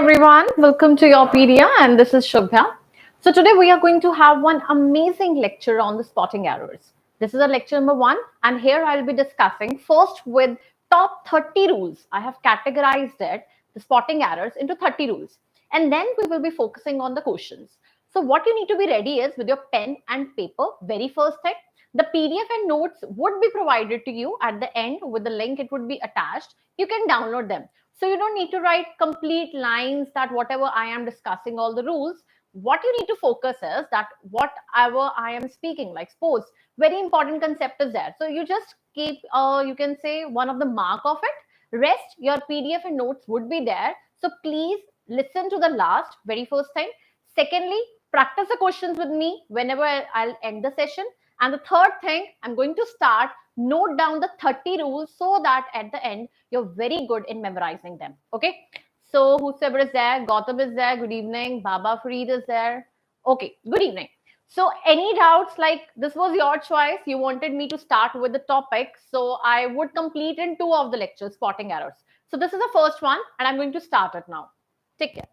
everyone, welcome to YourPedia and this is Shubhya. So today we are going to have one amazing lecture on the spotting errors. This is a lecture number 1 and here I'll be discussing first with top 30 rules. I have categorized it, the spotting errors, into 30 rules and then we will be focusing on the questions. So what you need to be ready is with your pen and paper, very first thing. The PDF and notes would be provided to you at the end with the link, it would be attached. You can download them. So you don't need to write complete lines that whatever I am discussing, all the rules. What you need to focus is that whatever I am speaking, like suppose very important concept is there. So you just keep, you can say one of the mark of it. Rest, your PDF and notes would be there. So please listen to the last, very first thing. Secondly, practice the questions with me whenever I'll end the session. And the third thing, I'm going to start, note down the 30 rules so that at the end, you're very good in memorizing them. Okay. So whosoever is there, Gautam is there. Good evening. Baba Fareed is there. Okay. Good evening. So any doubts, like this was your choice. You wanted me to start with the topic. So I would complete in 2 of the lectures, spotting errors. So this is the first one and I'm going to start it now. Take care.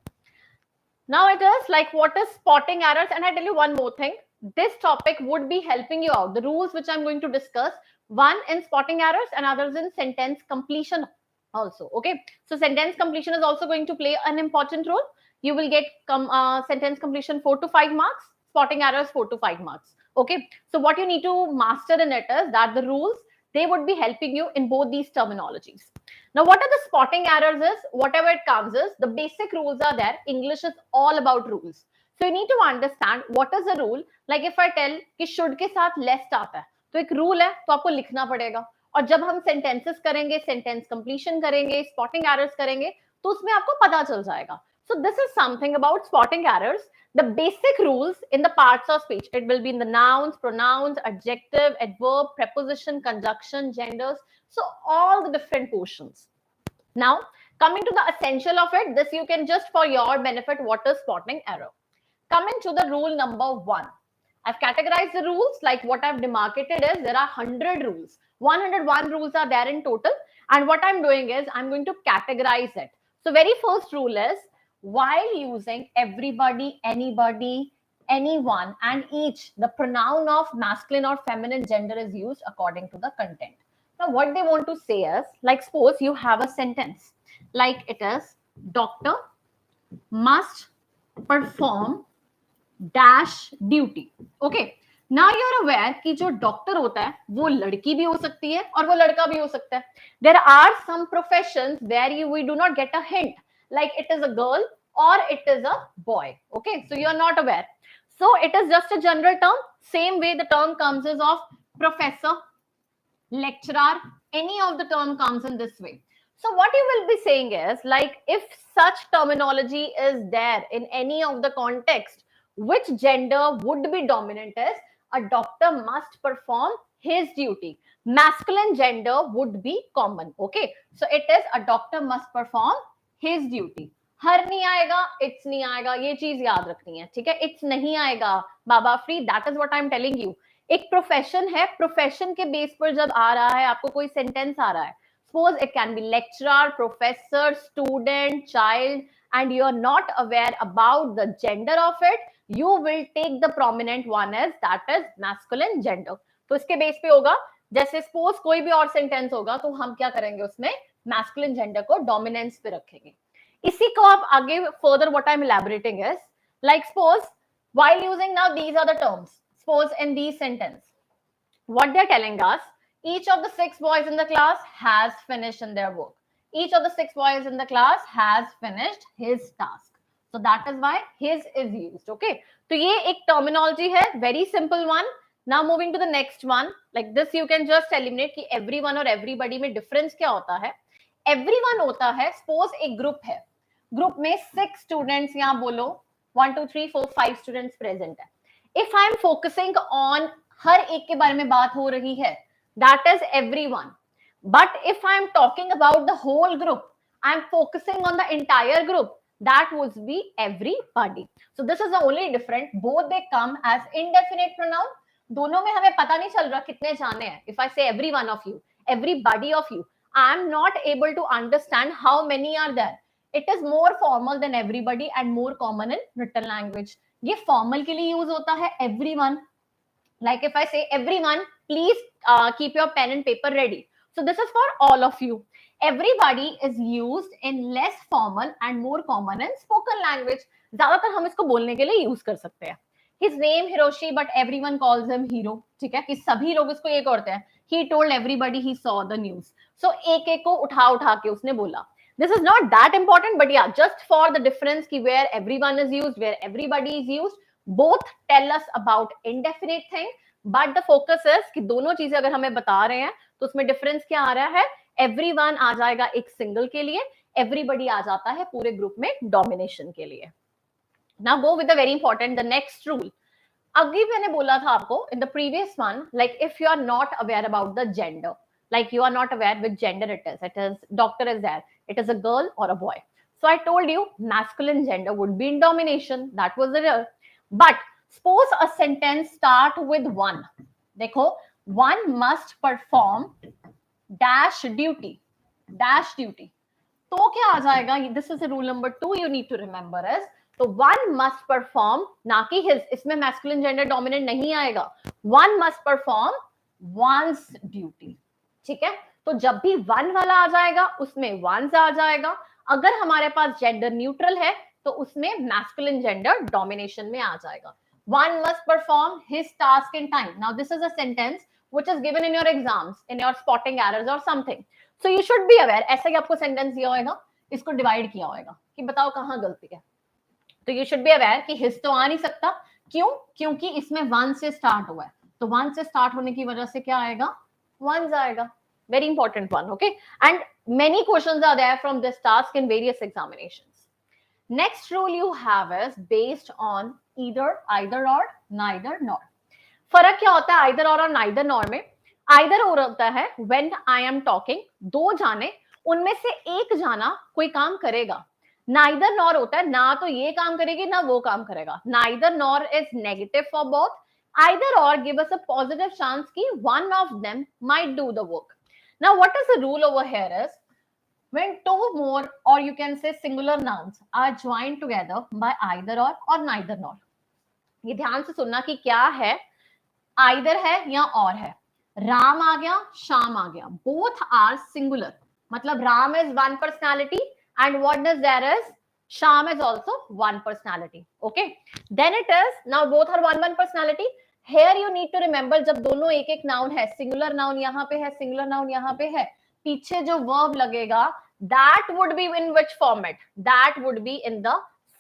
Now it is like what is spotting errors, and I tell you one more thing. This topic would be helping you out. The rules which I'm going to discuss, one in spotting errors and others in sentence completion also. Okay, so sentence completion is also going to play an important role. You will get sentence completion 4 to 5 marks, spotting errors 4 to 5 marks. Okay, so what you need to master in it is that the rules, they would be helping you in both these terminologies. Now, what are the spotting errors is, whatever it comes is, the basic rules are there. English is all about rules. So you need to understand what is the rule. Like if I tell कि should के साथ lest आता है, तो एक rule है, तो आपको लिखना पड़ेगा. और जब हम sentences करेंगे, sentence completion करेंगे, spotting errors करेंगे, तो उसमें आपको पता चल जाएगा. So this is something about spotting errors. The basic rules in the parts of speech. It will be in the nouns, pronouns, adjective, adverb, preposition, conjunction, genders. So all the different portions. Now, coming to the essential of it, this you can just for your benefit, what is spotting error? Coming to the rule number 1. I've categorized the rules, like what I've demarcated is there are 100 rules. 101 rules are there in total. And what I'm doing is I'm going to categorize it. So very first rule is while using everybody, anybody, anyone, and each, the pronoun of masculine or feminine gender is used according to the content. Now, what they want to say is, like suppose you have a sentence, like it is, doctor must perform dash duty. Okay. Now you're aware कि जो doctor होता है वो लड़की भी हो सकती है और वो लड़का भी हो सकता है. There are some professions where we do not get a hint, like it is a girl or it is a boy. Okay, so you're not aware. So it is just a general term. Same way the term comes is of professor, lecturer, any of the term comes in this way. So what you will be saying is, like if such terminology is there in any of the context, which gender would be dominant is a doctor must perform his duty. Masculine gender would be common. Okay, so it is a doctor must perform his duty. हर नहीं आएगा, it's नहीं आएगा, ये चीज याद रखनी है. ठीक है, it's नहीं आएगा बाबा free, that is what I am telling you. एक प्रोफेशन है, प्रोफेशन के बेस पर जब आ रहा है, आपको कोई सेंटेंस आ रहा है, suppose it can be lecturer, professor, student, child, and you are not aware about the gender of it, you will take the prominent one as that is masculine gender. तो इसके बेस पे होगा, जैसे suppose कोई भी और sentence होगा तो हम क्या करेंगे उसमें masculine gender को dominance पे रखेंगे. इसी को आप आगे further what I'm elaborating is, like suppose while using now these are the terms, suppose in these sentence, what they're telling us, each of the 6 boys in the class has finished in their work. Each of the 6 boys in the class has finished his task. So that is why his is used. Okay. So ये एक terminology है, very simple one. Now moving to the next one, like this you can just eliminate कि everyone और everybody में difference क्या होता है. Everyone होता है, suppose एक group है, group में 6 students यहाँ बोलो 1 2 3 4 5 students present है. If I am focusing on हर एक के बारे में बात हो रही है, that is everyone. But if I am talking about the whole group, I am focusing on the entire group, that would be everybody. So this is the only difference. Both they come as indefinite pronoun. दोनों में हमें पता नहीं चल रहा कितने जाने हैं. If I say every one of you, everybody of you, I am not able to understand how many are there. It is more formal than everybody and more common in written language. ये formal के लिए use होता है, everyone. Like if I say everyone, please keep your pen and paper ready. So this is for all of you. Everybody is used in less formal and more common in spoken language. ज्यादातर हम इसको बोलने के लिए use कर सकते हैं. His name Hiroshi, but everyone calls him Hero. ठीक है, कि सभी लोग इसको ये करते हैं. He told everybody he saw the news. So एक एक को उठा उठा के उसने बोला. This is not that important, but yeah, just for the difference कि where everyone is used, where everybody is used. Both tell us about indefinite thing, but the focus is कि दोनों चीजें अगर हमें बता रहे हैं तो उसमें डिफरेंस क्या आ रहा है. एवरीवन आ जाएगा एक सिंगल के लिए, एवरीबडी आ जाता है पूरे ग्रुप में डोमिनेशन के लिए. Now go with the very important the next rule. अभी मैंने बोला था आपको in the previous one, like if you are not aware about the gender, like you are not aware which gender it is doctor is there, it is a girl or a boy. So I told you masculine gender would be in domination, that was the rule. But suppose a sentence start with one. देखो, one must perform dash duty. तो क्या आ जाएगा? This is rule number 2 you need to remember is, तो one must perform, ना कि his, इसमें masculine gender dominant नहीं आएगा. One must perform one's duty. ठीक है, तो जब भी वन वाला आ जाएगा उसमें वंस आ जाएगा. अगर हमारे पास जेंडर न्यूट्रल है तो उसमें मैस्कुलिन जेंडर डोमिनेशन में आ जाएगा. One must perform his task in time. Now this is a sentence which is given in your exams, in your spotting errors और something. So you should be aware. ऐसे ही आपको sentence दिया होगा, इसको डिवाइड किया होगा कि बताओ कहां गलती है. तो यू शुड बी अवेयर कि हिज तो आ नहीं सकता. क्यों? क्योंकि इसमें वन से स्टार्ट हुआ है, तो वन से स्टार्ट होने की वजह से क्या आएगा? Ones आएगा. Very important one, okay? And many questions are there from this task in various examinations. Next rule you have is based on either or, neither nor. फर्क क्या होता है either or और neither nor में? Either or होता है when I am talking, दो जाने, उनमें से एक जाना कोई काम करेगा. Neither nor होता है ना तो ये काम करेगी ना वो काम करेगा. Neither nor is negative for both. Either or give us a positive chance कि one of them might do the work. Now what is the rule over here is, when two more or you can say singular nouns are joined together by either or neither nor. ये ध्यान से सुनना कि क्या है, either है या और है. राम आ गया, श्याम आ गया, both are singular. मतलब Ram is one personality and what does there is, Sham is also one personality. Okay, then it is, now both are one personality. Here you need to remember जब दोनों एक एक नाउन है, singular noun यहाँ पे है, singular noun यहाँ पे है, पीछे जो वर्ब लगेगा that would be in which format? That would be in the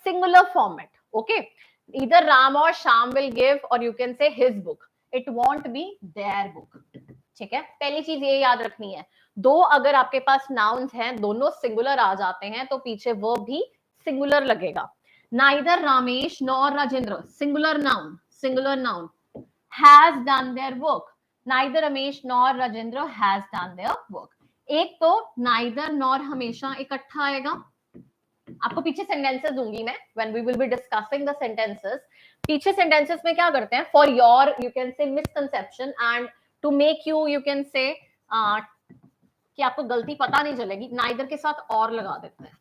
singular format. Okay, either Ram or Sham will give or you can say his book. It won't be their book. ठीक है, पहली चीज ये याद रखनी है. दो अगर आपके पास नाउन्स हैं, दोनों सिंगुलर आ जाते हैं तो पीछे वर्ब भी सिंगुलर लगेगा. Neither Ramesh nor Rajendra, singular noun has done their work. Neither Ramesh nor Rajendra has done their work. एक तो neither nor हमेशा इकट्ठा आएगा. आपको पीछे सेंटेंसेस दूंगी मैं when we will be discussing the sentences. पीछे सेंटेंसेस में क्या करते हैं, for your you can say misconception and to make you can say कि आपको गलती पता नहीं चलेगी, neither के साथ और लगा देते हैं.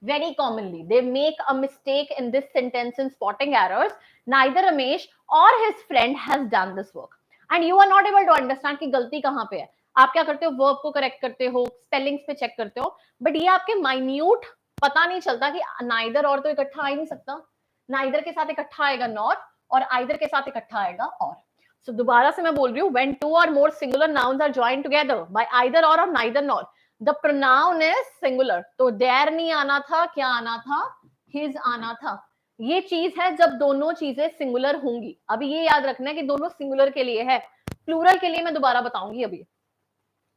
Very commonly they make a mistake in this sentence in spotting errors. Neither Ramesh or his friend has done this work and you are not able to understand कि गलती कहां पे है. आप क्या करते हो, वर्ब को करेक्ट करते हो, स्पेलिंग्स पे चेक करते हो, बट ये आपके माइन्यूट पता नहीं चलता कि नाइदर और तो इकट्ठा आ ही नहीं सकता. नाइदर के साथ इकट्ठा आएगा नॉट और आइदर के साथ इकट्ठा आएगा और. सो दोबारा से मैं बोल रही हूँ, when two or more singular nouns are joined together by either or neither nor, the pronoun is singular. तो their नहीं आना था, क्या आना था, his आना था. ये चीज है जब दोनों चीजें सिंगुलर होंगी. अभी ये याद रखना है कि दोनों सिंगुलर के लिए है, प्लूरल के लिए मैं दोबारा बताऊंगी. अभी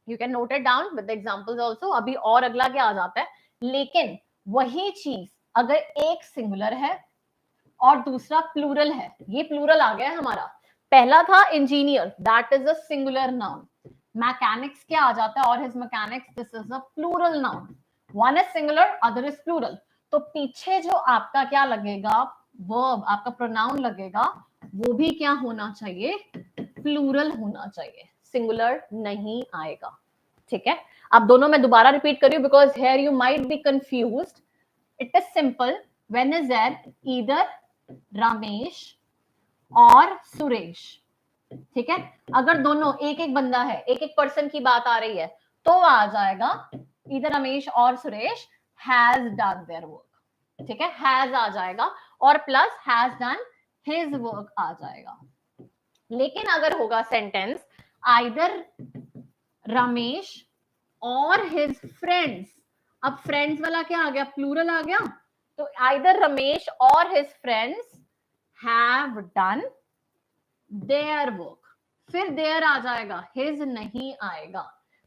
you can note it down with examples also. अभी और अगला क्या आ जाता है, लेकिन वही चीज अगर एक सिंगुलर है और दूसरा प्लूरल है, ये प्लूरल आ गया हमारा. पहला था engineer, that is a singular noun. Mechanics क्या आ जाता है, और his mechanics, this is a plural noun. One is singular, other is plural. तो पीछे जो आपका क्या लगेगा, वर्ब, आपका प्रोनाउन लगेगा, वो भी क्या होना चाहिए, प्लूरल होना चाहिए, सिंगुलर नहीं आएगा. ठीक है, अब दोनों मैं दोबारा रिपीट कर रही हूं because here you might be confused. It is simple, when is there either Ramesh और सुरेश, ठीक है। अगर दोनों एक एक बंदा है, एक एक पर्सन की बात आ रही है, तो आ जाएगा ईदर रमेश और Suresh has done their work, ठीक है, हैज आ जाएगा और plus has done his work आ जाएगा। लेकिन अगर होगा सेंटेंस आइदर रमेश और हिज फ्रेंड्स, अब फ्रेंड्स वाला क्या आ गया, प्लूरल आ गया, तो आइदर रमेश और his friends have done their work, फिर देयर आ जाएगा, हिज नहीं आएगा।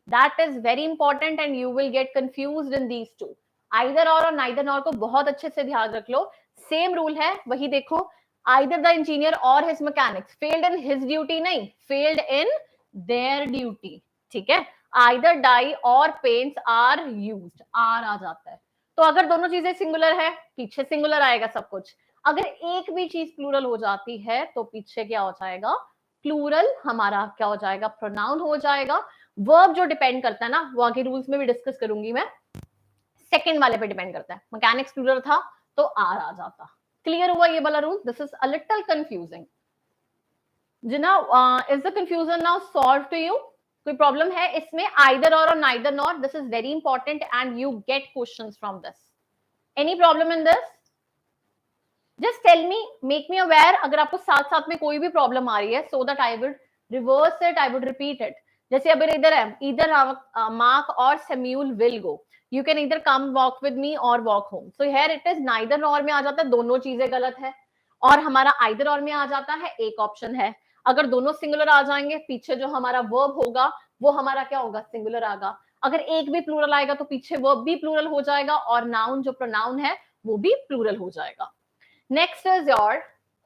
That is very important and you will gate confused in these two. Either और नाइदर नॉर को बहुत अच्छे से ध्यान रख लो, सेम रूल है, वही देखो, आइदर द इंजीनियर और his mechanics failed in his duty, नहीं, फेल्ड इन देयर ड्यूटी, ठीक है। आइदर डाई और पेंट्स आर यूज्ड, आर आ जाता है। तो अगर दोनों चीजें सिंगुलर है, पीछे सिंगुलर आएगा सब कुछ। अगर एक भी चीज प्लूरल हो जाती है तो पीछे क्या हो जाएगा, प्लूरल हमारा क्या हो जाएगा, प्रोनाउन हो जाएगा। वर्ब जो डिपेंड करता है ना, वो आगे रूल्स में भी डिस्कस करूंगी मैं, सेकंड वाले पे डिपेंड करता है। मैकेनिक्स प्लूरल था तो आर आ जाता। क्लियर हुआ ये वाला rule? This is a little confusing. Jina, is the confusion now solve to you? कोई प्रॉब्लम है इसमें? आइदर और neither nor, this is very important and you get questions from this. Any problem in this? Just tell me, make me aware अगर आपको साथ साथ में कोई भी प्रॉब्लम आ रही है, so that I would reverse it, I would repeat it. जैसे अभी इधर है, इधर मार्क और Samuel will go, you can इधर कम वॉक विद मी और walk home. So here it is neither nor में आ जाता है, दोनों चीजें गलत है, और हमारा आइदर और में आ जाता है, एक ऑप्शन है। अगर दोनों सिंगुलर आ जाएंगे, पीछे जो हमारा वर्ब होगा वो हमारा क्या होगा, सिंगुलर आएगा। अगर एक भी प्लूरल आएगा तो पीछे वर्ब भी प्लूरल हो जाएगा, और नाउन जो प्रोनाउन है वो भी प्लूरल हो जाएगा। Next is your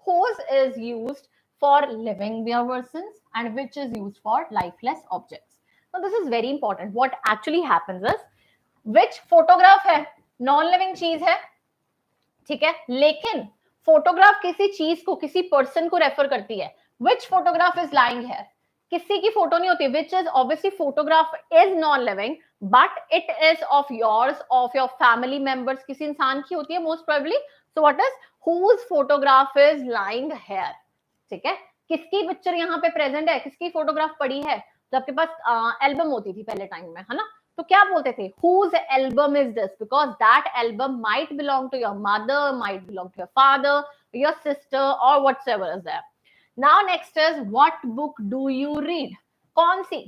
whose is used for living persons and which is used for lifeless objects. Now this is very important. What actually happens is, which photograph है, नॉन लिविंग चीज है, ठीक है, लेकिन फोटोग्राफ किसी चीज को, किसी पर्सन को रेफर करती है। विच फोटोग्राफ इज लाइंग है, किसी की फोटो नहीं होती, which is obviously photograph is non living but it is of yours, of your family members, किसी इंसान की होती है most probably. So what is whose photograph is lying here, ठीक है, किसकी पिक्चर यहाँ पे प्रेजेंट है, किसकी फोटोग्राफ पड़ी है। तो आपके पास एल्बम होती थी पहले टाइम में, है ना, तो क्या बोलते थे, whose album is this, because that album might belong to your mother, might belong to your father, your sister or whatsoever is there. Now next is what book do you read, कौन सी,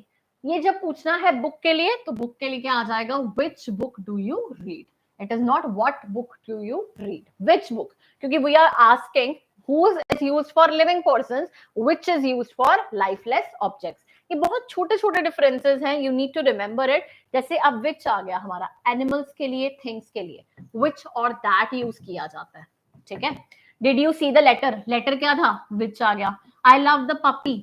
ये जब पूछना है book के लिए तो book के लिए क्या आ जाएगा, which book do you read. It is not what book do you read, which book, क्योंकि we are asking whose is used for living persons, which is used for lifeless objects. ये बहुत छोटे छोटे डिफरेंसेस हैं, you need to remember it. जैसे अब which आ गया हमारा एनिमल्स के लिए, थिंग्स के लिए which और that यूज किया जाता है, ठीक है। Did you see the letter, letter क्या था, which आ गया। I love the puppy,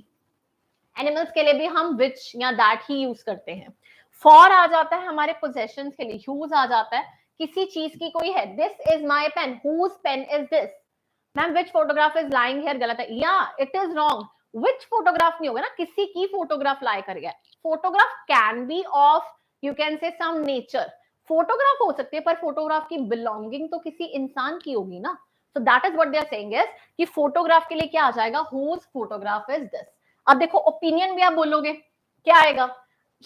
animals के लिए भी हम which या that ही यूज करते हैं। For आ जाता है हमारे possessions के लिए, use आ जाता है किसी चीज की कोई है, this is my pen, whose pen is this. Ma'am which photograph is lying here, गलत है, या it is wrong, which photograph नहीं होगा ना, किसी की फोटोग्राफ लाई कर गया। Photograph can be of, you can say some nature, photograph हो सकती है पर फोटोग्राफ की बिलोंगिंग तो किसी इंसान की होगी ना। So that is what they are saying is कि फोटोग्राफ के लिए क्या आ जाएगा, हुज फोटोग्राफ इज दिस। अब देखो ओपिनियन भी आप बोलोगे, क्या आएगा,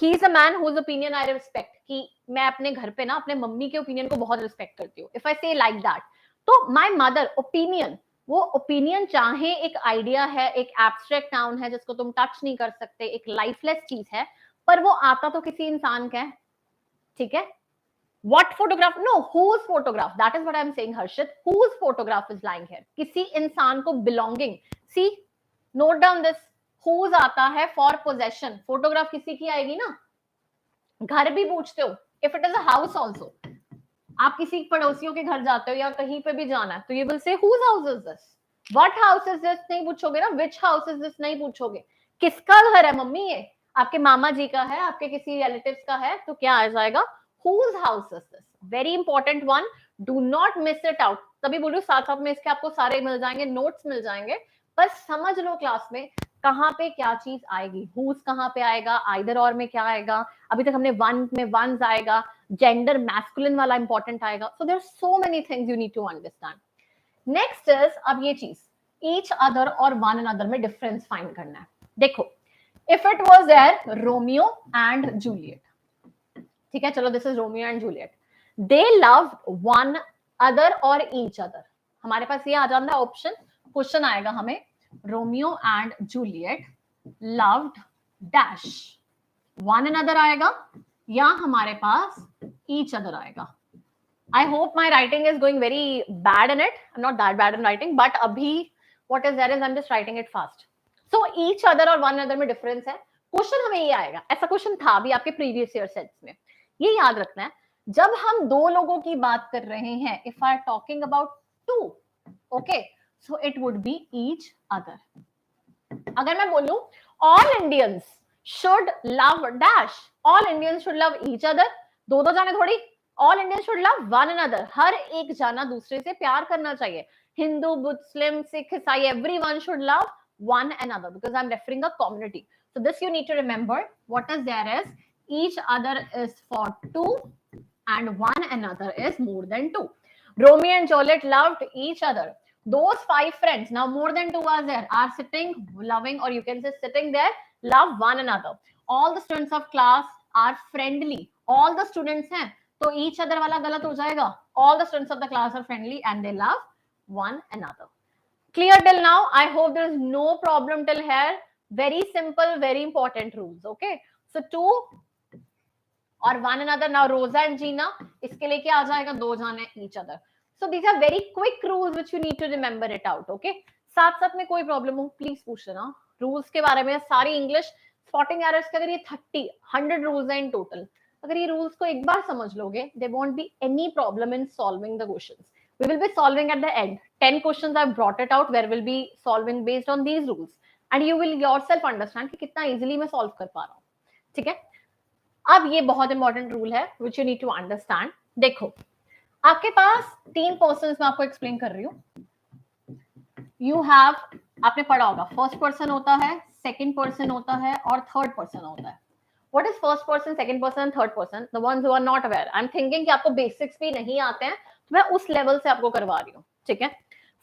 he is a man whose opinion I respect, कि मैं अपने घर पे ना अपने मम्मी के ओपिनियन को बहुत रिस्पेक्ट करती हूँ, इफ आई से लाइक दैट। तो माय मदर ओपिनियन, वो ओपिनियन चाहे एक आइडिया है, एक एब्स्ट्रैक्ट नाउन है जिसको तुम टच नहीं कर सकते, एक लाइफलेस चीज है, पर वो आता तो किसी इंसान का है, ठीक है। What photograph? No, whose photograph? That is what I am saying, Harshit. Whose photograph is lying here? किसी इंसान को belonging. See, note down this. Whose आता है for possession. फोटोग्राफ किसी की आएगी ना, घर भी पूछते हो, if it is a house also. आप किसी पड़ोसियों के घर जाते हो या कहीं पे भी जाना है तो you will say whose house is this? What house is this नहीं पूछोगे ना, which house is this नहीं पूछोगे, किसका घर है मम्मी ये, आपके मामा जी का है, आपके किसी रिलेटिव्स का है, तो क्या आ जाएगा, whose house is this? Very important one, do not miss it out. तभी बोलूं साथ साथ में इसके आपको सारे मिल जाएंगे, नोट्स मिल जाएंगे, पर समझ लो क्लास में कहाँ पे क्या चीज आएगी, हुज कहाँ पे आएगा, आइदर और में क्या आएगा, अभी तक हमने वन में वंस आएगा, जेंडर मैस्कुलिन वाला इंपॉर्टेंट आएगा. So there are so many things you need to understand. Next is, अब ये चीज ईच अदर और वन अनदर में डिफरेंस फाइंड करना है. देखो, if it was there Romeo and Juliet, ठीक है, चलो this is Romeo and Juliet, they love one other और ईच अदर. हमारे पास ये आ जाता है ऑप्शन, क्वेश्चन आएगा हमें, Romeo and Juliet loved dash, one another आएगा या हमारे पास ईच अदर आएगा. I hope my writing is going very bad in it. I'm not that bad in writing, but abhi what is there is I'm just writing it fast. So each other और one another में difference है. Question हमें ये आएगा, ऐसा question था भी आपके प्रीवियस ईयर सेट्स में. ये याद रखना है, जब हम दो लोगों की बात कर रहे हैं, if I are talking about two, okay, so it would be each other. अगर मैं बोलूं all Indians should love dash, all Indians should love each other, दो दो जाने थोड़ी, all Indians should love one another, हर एक जाना दूसरे से प्यार करना चाहिए. Hindu, Muslim, Sikh, Isai, everyone should love one another because I'm referring a community. So this you need to remember. What is there is each other is for two and one another is more than two. Romeo and Juliet loved each other. Those five friends, now more than two are there, are sitting, loving, or you can say sitting there, love one another. All the students of class are friendly. All the students हैं, तो each other वाला गलत हो जाएगा. All the students of the class are friendly and they love one another. Clear till now? I hope there is no problem till here. Very simple, very important rules. Okay. So two और one another. Now Rosa and Gina, इसके लिए क्या आ जाएगा, दो जाने each other. So these are very quick rules which you need to remember it out. Okay. साथ साथ में कोई प्रॉब्लम हो प्लीज पूछ लेना. रूल्स के बारे में सारी इंग्लिश स्पॉटिंग एरर्स के, अगर ये 100 रूल्स हैं इन टोटल, अगर ये रूल्स को एक बार समझ लोगे, there won't be any problem in solving the questions. We will be solving at the end. 10 questions I've brought it out where we'll be solving based on these rules. And you will yourself understand कि कितना easily मैं solve कर पा रहा हूँ. ठीक है. अब ये बहुत इंपॉर्टेंट रूल है which you need to understand. देखो, आपके पास 3 पर्सन्स मैं आपको एक्सप्लेन कर रही हूँ. You have, आपने पढ़ा होगा, फर्स्ट पर्सन होता है, सेकंड पर्सन होता है और थर्ड पर्सन होता है. What is first person, second person, third person? The ones who are not aware. I'm thinking कि आपको बेसिक्स भी नहीं आते हैं, तो मैं उस लेवल से आपको करवा रही हूँ. ठीक है.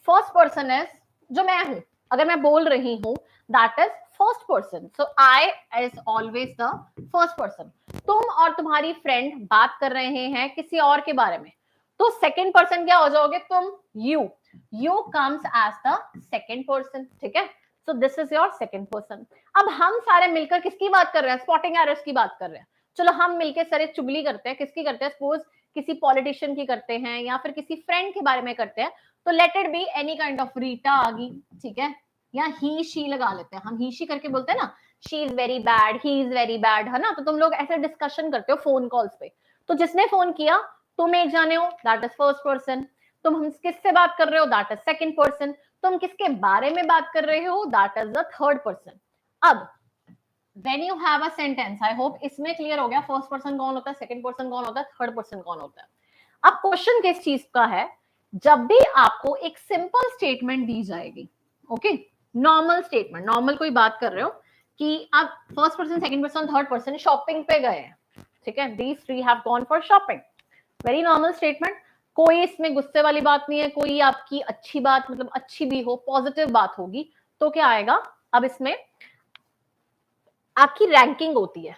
फर्स्ट पर्सन इज जो मैं हूँ, अगर मैं बोल रही हूँ, that is first person. So I is always the first person. तुम और तुम्हारी फ्रेंड बात कर रहे हैं किसी और के बारे में, तो सेकंड पर्सन क्या हो जाओगे तुम, you comes as the second person. ठीक है. So this is your second person. अब हम सारे मिलकर किसकी बात कर रहे हैं, स्पॉटिंग एरर्स की बात कर रहे हैं. चलो हम मिलकर सारे चुगली करते हैं, किसकी करते हैं, सपोज किसी पॉलिटिशियन की करते हैं या फिर किसी फ्रेंड के बारे में करते हैं, तो let it be any kind of रीटा आ गई. ठीक है. या ही शी लगा लेते हैं, हम ही शी करके बोलते हैं ना, she is very bad, he is very bad, है ना. तो तुम लोग ऐसे डिस्कशन करते हो फोन कॉल्स पे, तो जिसने फोन किया तुम एक जाने हो, दैट इज फर्स्ट पर्सन. तुम हम किससे बात कर रहे हो, दैट इज सेकंड पर्सन. तुम किसके बारे में बात कर रहे हो, that is the third person. अब when you have a sentence, I hope इसमें क्लियर हो गया, फर्स्ट पर्सन कौन होता है, सेकंड पर्सन कौन होता है, थर्ड पर्सन कौन होता है. अब क्वेश्चन किस चीज का है, जब भी आपको एक सिंपल स्टेटमेंट दी जाएगी, ओके, नॉर्मल स्टेटमेंट, नॉर्मल कोई बात कर रहे हो कि आप first person, second person, third person shopping पे गए हैं. ठीक है. These three have gone for shopping. Very normal statement, कोई इसमें गुस्से वाली बात नहीं है, कोई आपकी अच्छी बात, मतलब अच्छी भी हो, पॉजिटिव बात होगी, तो क्या आएगा. अब इसमें आपकी रैंकिंग होती है.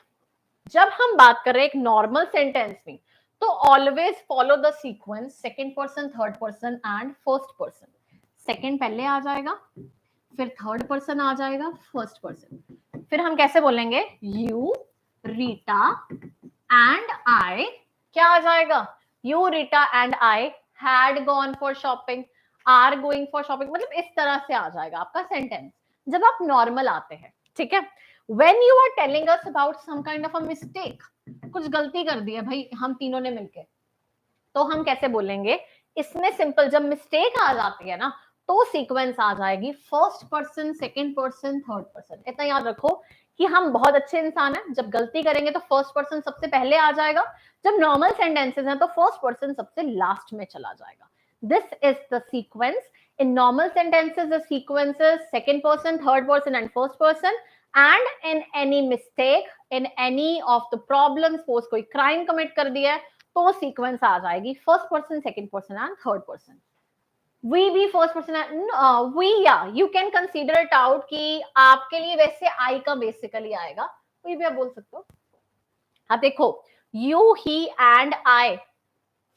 जब हम बात कर रहे हैं एक नॉर्मल सेंटेंस में, तो always follow the sequence, second person, third person and first person. Second पहले आ जाएगा, फिर थर्ड पर्सन आ जाएगा, फर्स्ट पर्सन, फिर हम कैसे बोलेंगे, यू, रीटा एंड आई, क्या आ जाएगा, You, Rita and I had gone for shopping, are going for shopping. मतलब इस तरह से आ जाएगा आपका सेंटेंस जब आप नॉर्मल आते हैं. ठीक है. When you are telling us about some kind of a mistake, कुछ गलती कर दी है भाई हम तीनों ने मिलके, तो हम कैसे बोलेंगे इसमें. सिंपल, जब मिस्टेक आ जाती है ना, तो सीक्वेंस आ जाएगी first person, second person, third person. इतना याद रखो कि हम बहुत अच्छे इंसान हैं, जब गलती करेंगे तो फर्स्ट पर्सन सबसे पहले आ जाएगा, जब नॉर्मल सेंटेंसेस हैं तो फर्स्ट पर्सन सबसे लास्ट में चला जाएगा. This is the sequence. In normal sentences, the sequence is second person, third person, and first person. And in any mistake, in any of the problems, suppose कोई crime commit कर दिया है, तो sequence आ जाएगी first person, second person, and third person. We भी first person, we, yeah, you can consider it out कि आपके लिए वैसे I का basically आएगा, we भी आप बोल सकते हो. अब देखो, you, he, and I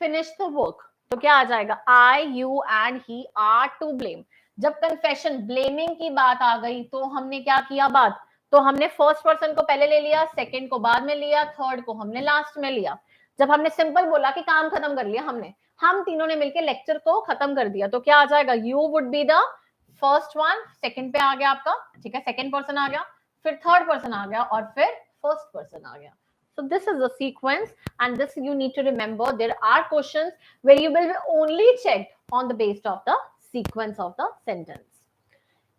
finish the work. तो क्या आ जाएगा? I, you and he are to blame. जब कन्फेशन ब्लेमिंग की बात आ गई तो हमने क्या किया बात? तो हमने फर्स्ट पर्सन को पहले ले लिया, सेकंड को बाद में लिया, थर्ड को हमने लास्ट में लिया. जब हमने सिंपल बोला कि काम खत्म कर लिया हमने, हम तीनों ने मिलकर लेक्चर को खत्म कर दिया, तो क्या आ जाएगा? You would be the first one, second पे आ गया आपका, ठीक है, सेकंड पर्सन आ गया, फिर थर्ड पर्सन आ गया और फिर फर्स्ट पर्सन आ गया. So this is the sequence, and this you need to remember. There are questions where you will be only checked on the basis of the sequence of the sentence.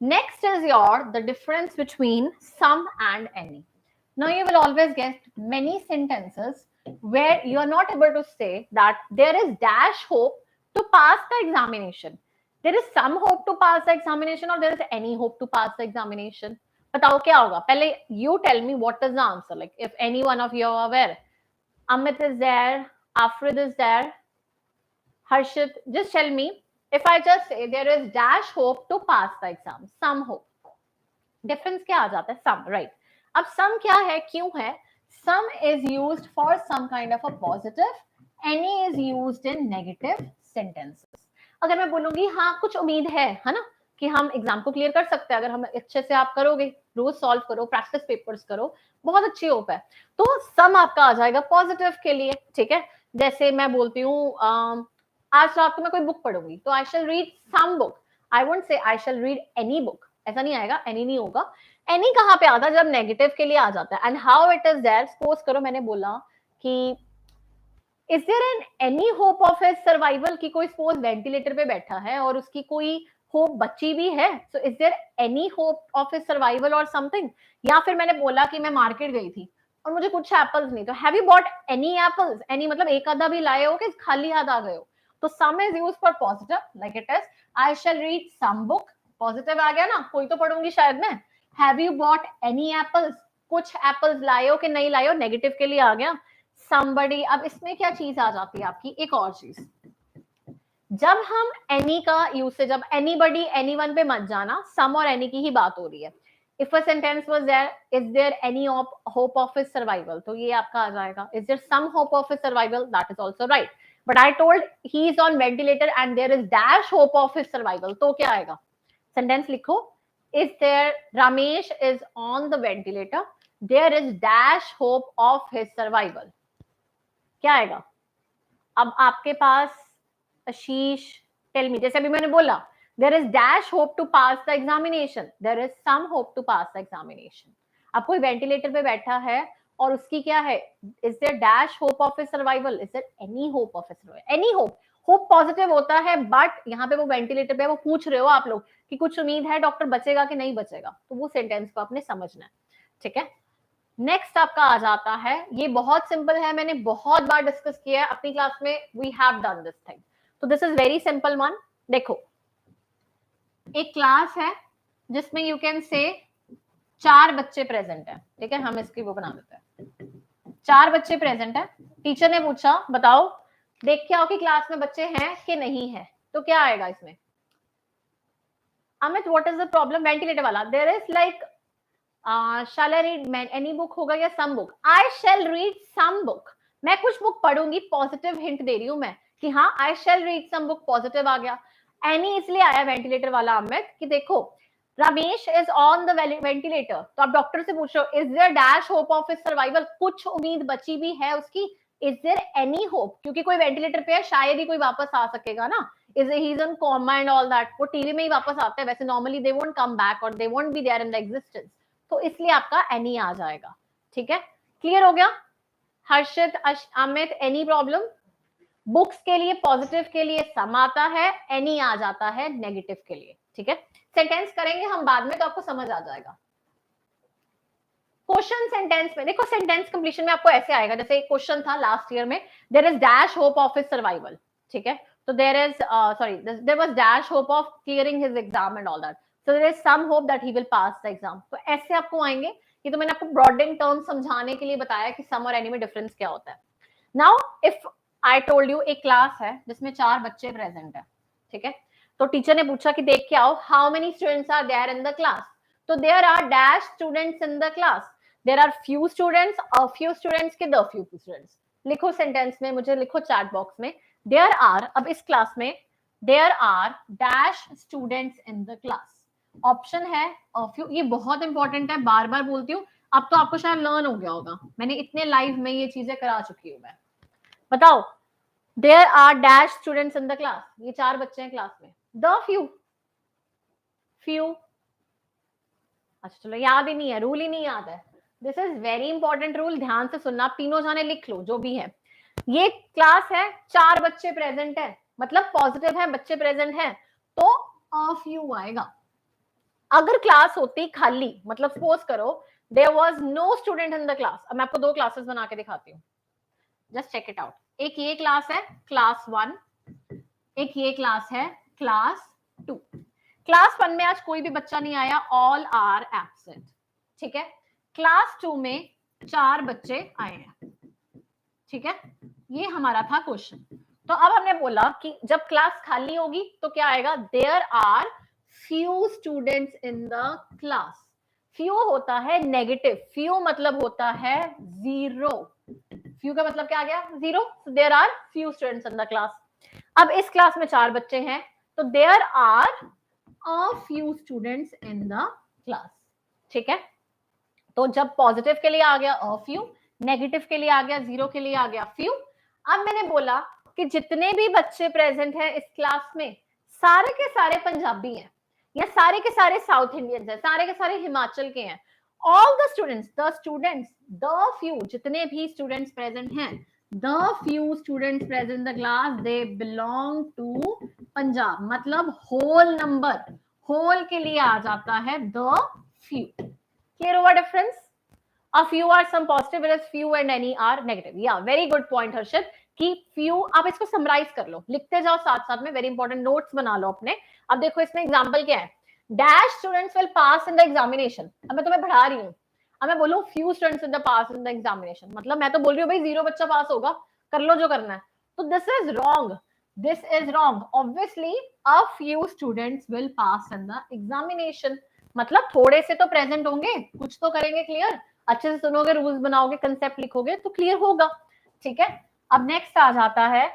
Next is the difference between some and any. Now you will always get many sentences where you are not able to say that there is dash hope to pass the examination. There is some hope to pass the examination, or there is any hope to pass the examination. बताओ क्या होगा? पहले you tell me what is the answer. Like if any one of you are aware, Amit is there, Afrid is there, Harshit, just tell me. If I just say there is dash hope to pass the exam, some hope. Difference क्या आ जाता है? Some, right? अब some क्या है? क्यों है? Some is used for some kind of a positive, any is used in negative sentences. अगर मैं बोलूंगी हाँ कुछ उम्मीद है ना, कि हम एग्जाम को क्लियर कर सकते हैं, अगर हम अच्छे से आप करोगे, रोज सॉल्व करो, प्रैक्टिस पेपर्स करो, बहुत अच्छी होप है, तो सम आपका आ जाएगा पॉजिटिव के लिए, ठीक है. जैसे मैं बोलती हूँ आज रात को मैं कोई बुक पढ़ूंगी, तो I shall read some book, I won't say I shall read any book, ऐसा नहीं आएगा, एनी नहीं होगा. एनी कहाँ पे आता है? जब नेगेटिव के लिए आ जाता है. And how it is there, suppose करो मैंने बोला कि is there an any hope of his survival, की कोई सपोज वेंटिलेटर पे बैठा है और उसकी कोई होप बची भी है, so is there any hope of his survival और समथिंग. या फिर मैंने बोला कि मैं मार्केट गई थी और मुझे कुछ एप्पल्स नहीं, तो have you bought any apples? Any मतलब एक आधा भी लाए हो कि खाली हाथ आ गए हो? तो some is used for positive, like it is I shall read some book, positive आ गया ना, कोई तो पढ़ूंगी शायद मैं. Have you bought any apples? कुछ एप्पल्स लाए हो कि नहीं लाए हो, नेगेटिव के लिए आ गया. somebody, अब इसमें क्या चीज आ जाती है आपकी, एक और चीज, जब हम any का यूसेज, जब anybody anyone पे मत जाना, some और any की ही बात हो रही है. If a sentence was there, is there any hope of his survival? तो ये आपका आ जाएगा, is there some hope of his survival? That is also right. But I told he is on ventilator and there is dash hope of his survival. तो क्या आएगा? Sentence लिखो, is there, Ramesh is on the ventilator, there is dash hope of his survival. क्या आएगा? अब आपके पास आशीष, tell me, जैसे अभी मैंने बोला there is dash hope to pass the examination, there is some hope to pass the examination. अब कोई वेंटिलेटर पे बैठा है और उसकी क्या है, is there dash hope of his survival, is there any hope of his survival? Any hope, hope positive होता है, बट यहाँ पे वो वेंटिलेटर पे वो पूछ रहे हो आप लोग कि कुछ उम्मीद है डॉक्टर बचेगा कि नहीं बचेगा, तो वो सेंटेंस को आपने समझना है, ठीक है. नेक्स्ट आपका आ जाता है, ये बहुत सिंपल है, मैंने बहुत बार डिस्कस किया है अपनी क्लास में, we have done this thing. तो this is very simple one. देखो एक क्लास है जिसमें यू कैन से 4 बच्चे प्रेजेंट है, ठीक है, हम इसकी वो बना देते हैं, 4 बच्चे प्रेजेंट है. टीचर ने पूछा बताओ, देख के आओ कि क्लास में बच्चे हैं कि नहीं है, तो क्या आएगा इसमें? Amit what is the problem? Ventilator वाला, there is like shall I read any book होगा या some book? I shall read some book. मैं कुछ बुक पढ़ूंगी, पॉजिटिव हिंट दे रही हूं मैं कि हाँ I shall read some book, positive आ गया. एनी इसलिए आया वेंटिलेटर वाला अमित कि देखो Ramesh is on the ventilator, तो आप डॉक्टर से पूछो is there dash hope of his survival, कुछ उम्मीद बची भी है उसकी, इज देयर एनी होप, क्योंकि कोई वेंटिलेटर पे है शायद ही कोई वापस आ सकेगा ना, is he is in coma and all that, वो टीवी में ही वापस आते हैं, वैसे normally they won't come back और they won't be there in the existence, तो इसलिए आपका एनी आ जाएगा, ठीक है. क्लियर हो गया? हर्षित, अमित, एनी प्रॉब्लम? बुक्स के लिए पॉजिटिव के लिए सम आता है, एनी आ जाता है नेगेटिव के लिए, ठीक है. सेंटेंस करेंगे हम बाद में तो आपको समझ आ जाएगा. क्वेश्चन सेंटेंस में देखो, सेंटेंस कंप्लीशन में आपको ऐसे आएगा, जैसे एक क्वेश्चन था लास्ट ईयर में, there is dash hope of his survival, ठीक है. So there is, there was dash hope of clearing his exam and all that. So there is some hope that he will pass the exam. तो ऐसे आपको आएंगे. ये तो मैंने आपको broadening terms समझाने के लिए बताया कि sum और any में difference क्या होता है. Now if I told you एक class है जिसमें 4 बच्चे present है, ठीक है? तो टीचर ने पूछा कि देख के आओ how many students are there in the class. तो there are dash students in the class. There are few students, a few students के the few students. लिखो सेंटेंस में, मुझे लिखो चैट बॉक्स में. देयर आर, अब इस क्लास में there are dash students in the class. Option है ऑफ यू. ये बहुत इंपॉर्टेंट है, बार बार बोलती हूँ. अब तो आपको शायद लर्न हो गया होगा, मैंने इतने लाइव में ये चीजें करा चुकी हूँ मैं. बताओ, there are dash students in the class. ये 4 बच्चे हैं क्लास में. The few, few. अच्छा चलो, याद ही नहीं है, रूल ही नहीं याद है. This is very important rule, ध्यान से सुनना. तीनों जाने लिख लो जो भी है. ये क्लास है, 4 बच्चे प्रेजेंट है, मतलब पॉजिटिव है, बच्चे प्रेजेंट है, तो ऑफ यू आएगा. अगर क्लास होती खाली, मतलब सपोज करो there was no student in the class. अब मैं आपको 2 क्लासेस बना के दिखाती हूँ, जस्ट चेक इट आउट. एक ये क्लास है क्लास 1, एक ये क्लास है क्लास 2. क्लास 1 में आज कोई भी बच्चा नहीं आया, ऑल आर एब्सेंट. ठीक है. क्लास 2 में 4 बच्चे आए हैं. ठीक है, ये हमारा था क्वेश्चन. तो अब हमने बोला कि जब क्लास खाली होगी तो क्या आएगा, there are few students in the class. Few होता है नेगेटिव, फ्यू मतलब होता है 0. फ्यू का मतलब क्या आ गया, 0. There are few students in the class. अब इस क्लास में 4 बच्चे हैं, तो there are a few students in the class. ठीक है. तो जब पॉजिटिव के लिए आ गया अ फ्यू, नेगेटिव के लिए आ गया 0, के लिए आ गया फ्यू. अब मैंने बोला कि जितने भी बच्चे प्रेजेंट हैं इस क्लास में, सारे के सारे पंजाबी हैं, या सारे के सारे साउथ इंडियंस हैं, सारे के सारे हिमाचल के हैं. All the students, the few, जितने भी स्टूडेंट्स प्रेजेंट हैं, the few students present in the class, they belong to Punjab. मतलब होल नंबर, होल के लिए आ जाता है द फ्यू. क्लियर हुआ difference? A few are some positive, whereas few and any are negative. Yeah, very good point, हर्षित. कि few, आप इसको समराइज कर लो, लिखते जाओ साथ साथ में, वेरी इंपॉर्टेंट, नोट्स बना लो अपने. अब देखो इसमें एग्जांपल क्या है, dash students will pass in the examination. अब मैं तुम्हें पढ़ा रही हूँ, अब मैं बोलूँ few students will pass in the examination, मतलब मैं तो बोल रही हूँ भाई 0 बच्चा पास होगा, कर लो जो करना है. तो this is wrong, this is wrong. Obviously a few students will pass in the examination, मतलब थोड़े से तो प्रेजेंट होंगे, कुछ तो करेंगे. क्लियर? अच्छे से सुनोगे, रूल्स बनाओगे, कंसेप्ट लिखोगे तो क्लियर होगा. ठीक है. अब नेक्स्ट आ जाता है,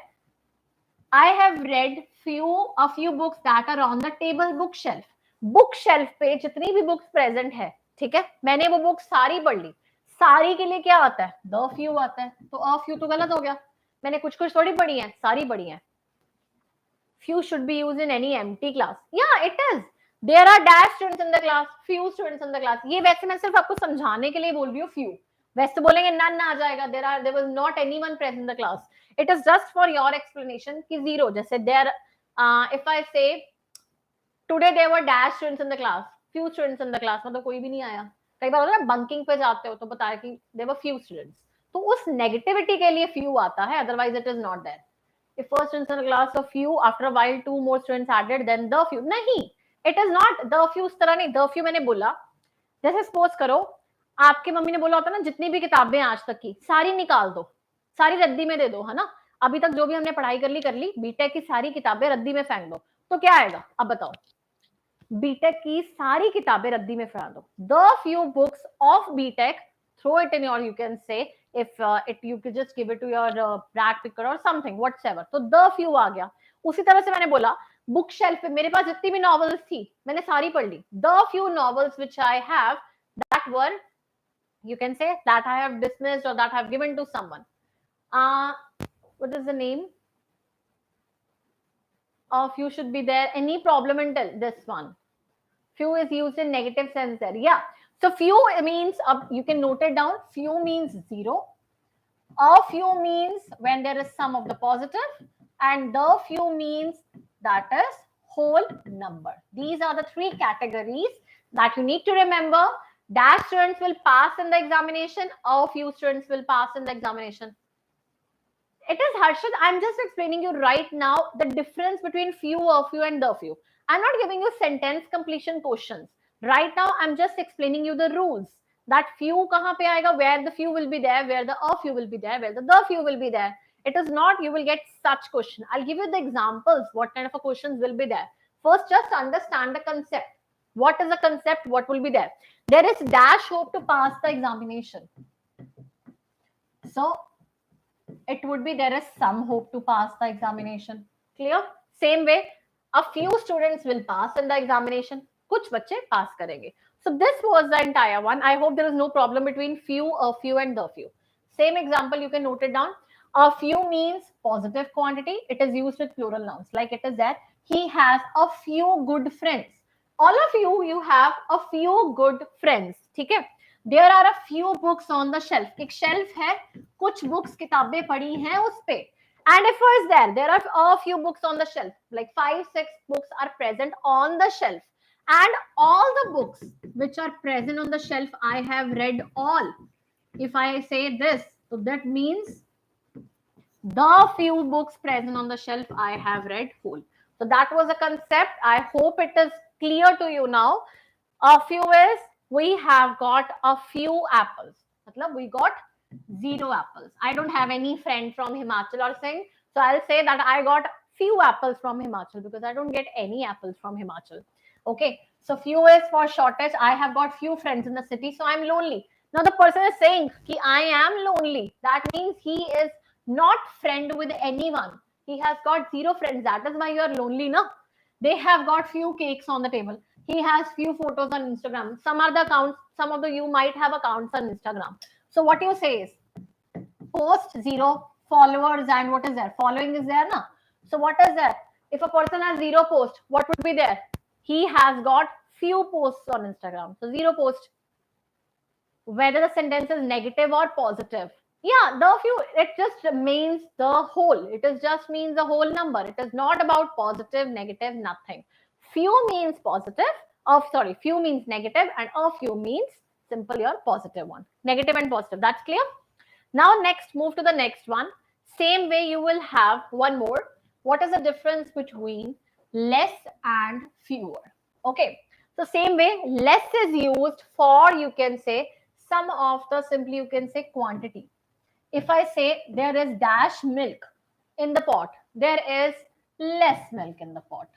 I have read a few books that are on the table book shelf. Book shelf पे जितनी भी बुक्स प्रेजेंट है, ठीक है, मैंने वो बुक सारी पढ़ ली. सारी के लिए क्या आता है, द फ्यू आता है. तो अ फ्यू तो गलत हो गया, मैंने कुछ कुछ थोड़ी पढ़ी है, सारी पढ़ी है. Few should be used in any empty class. या it is, there are dash students in the class, few students in the class. ये वैसे मैं सिर्फ आपको समझाने के लिए बोल रही हूँ फ्यू. वैसे बोलेंगे नन आ जाएगा, there was not anyone present in the class. It is just for your explanation कि 0, जैसे there, if I say today there were dash students in the class, few students in the class, मतलब कोई भी नहीं आया. कई बार होता है ना बंकिंग पे जाते हो तो बताया कि देयर वर फ्यू स्टूडेंट्स, तो उस नेगेटिविटी के लिए फ्यू आता है, otherwise it is not there. If first students in the class of few, after a while 2 more students added, then the few. नहीं, it is not the few. उस तरह नहीं. the few मैंने बोला, जैसे सपोज करो आपकी मम्मी ने बोला होता ना, जितनी भी किताबें आज तक की सारी निकाल दो, सारी रद्दी में दे दो, है ना. अभी तक जो भी हमने पढ़ाई कर ली, बीटेक की सारी किताबें रद्दी में फेंक दो, तो क्या आएगा, अब बताओ. बीटेक की सारी किताबें रद्दी में फेंक दो. The few books of BTech, throw it in your, you can say, if you could just give it to your practical or something whatsoever. तो the few आ गया. उसी तरह से मैंने बोला बुक शेल्फ पे मेरे पास जितनी भी नॉवेल्स थी मैंने सारी पढ़ ली. the few novels which I have, that were, you can say, that I have dismissed or that I have given to someone. What is the name of few should be there? Any problem in this one? Few is used in negative sense there. Yeah. So few means, you can note it down, few means 0. A few means when there is sum of the positive, and the few means that is whole number. These are the 3 categories that you need to remember. Dash students will pass in the examination, a few students will pass in the examination. It is Harshad. I'm just explaining you right now the difference between few, a few, and the few. I'm not giving you sentence completion questions. Right now, I'm just explaining you the rules. That few kahan pe aayega, where the few will be there, where the a few will be there, where the few will be there. It is not you will get such question. I'll give you the examples. What kind of a questions will be there? First, just understand the concept. What is the concept? What will be there? There is dash hope to pass the examination. So it would be there is some hope to pass the examination. Clear? Same way, a few students will pass in the examination. Kuch bacche pass karenge. So this was the entire one. I hope there is no problem between few, a few, and the few. Same example, you can note it down. A few means positive quantity. It is used with plural nouns. Like it is that he has a few good friends. All of you, you have a few good friends. ठीक है? There are a few books on the shelf. एक shelf है, कुछ books किताबें पड़ी हैं उस पे. And if was there are a few books on the shelf, like 5-6 books are present on the shelf. And all the books which are present on the shelf, I have read all. If I say this, so that means the few books present on the shelf, I have read whole. So that was a concept. I hope it is clear to you now. A few is we have got a few apples. Matlab we got 0 apples. I don't have any friend from Himachal or Singh. So I'll say that I got few apples from Himachal because I don't get any apples from Himachal. Okay. So few is for shortest. I have got few friends in the city. So I'm lonely. Now the person is saying ki I am lonely. That means he is not friend with anyone. He has got 0 friends. That is why you are lonely, no? They have got few cakes on the table. He has few photos on Instagram. Some are the accounts. Some of you might have accounts on Instagram. So what you say is post 0 followers and what is there? Following is there, na? So what is there? If a person has 0 post, what would be there? He has got few posts on Instagram. So 0 post. Whether the sentence is negative or positive. Yeah, the few, it just means the whole. It is just means the whole number. It is not about positive, negative, nothing. Few means positive. Few means negative, and a few means simple your positive one. Negative and positive. That's clear? Now, next, move to the next one. Same way, you will have one more. What is the difference between less and fewer? Okay. So, same way, less is used for, you can say, some of the simply you can say quantity. If I say there is dash milk in the pot, there is less milk in the pot.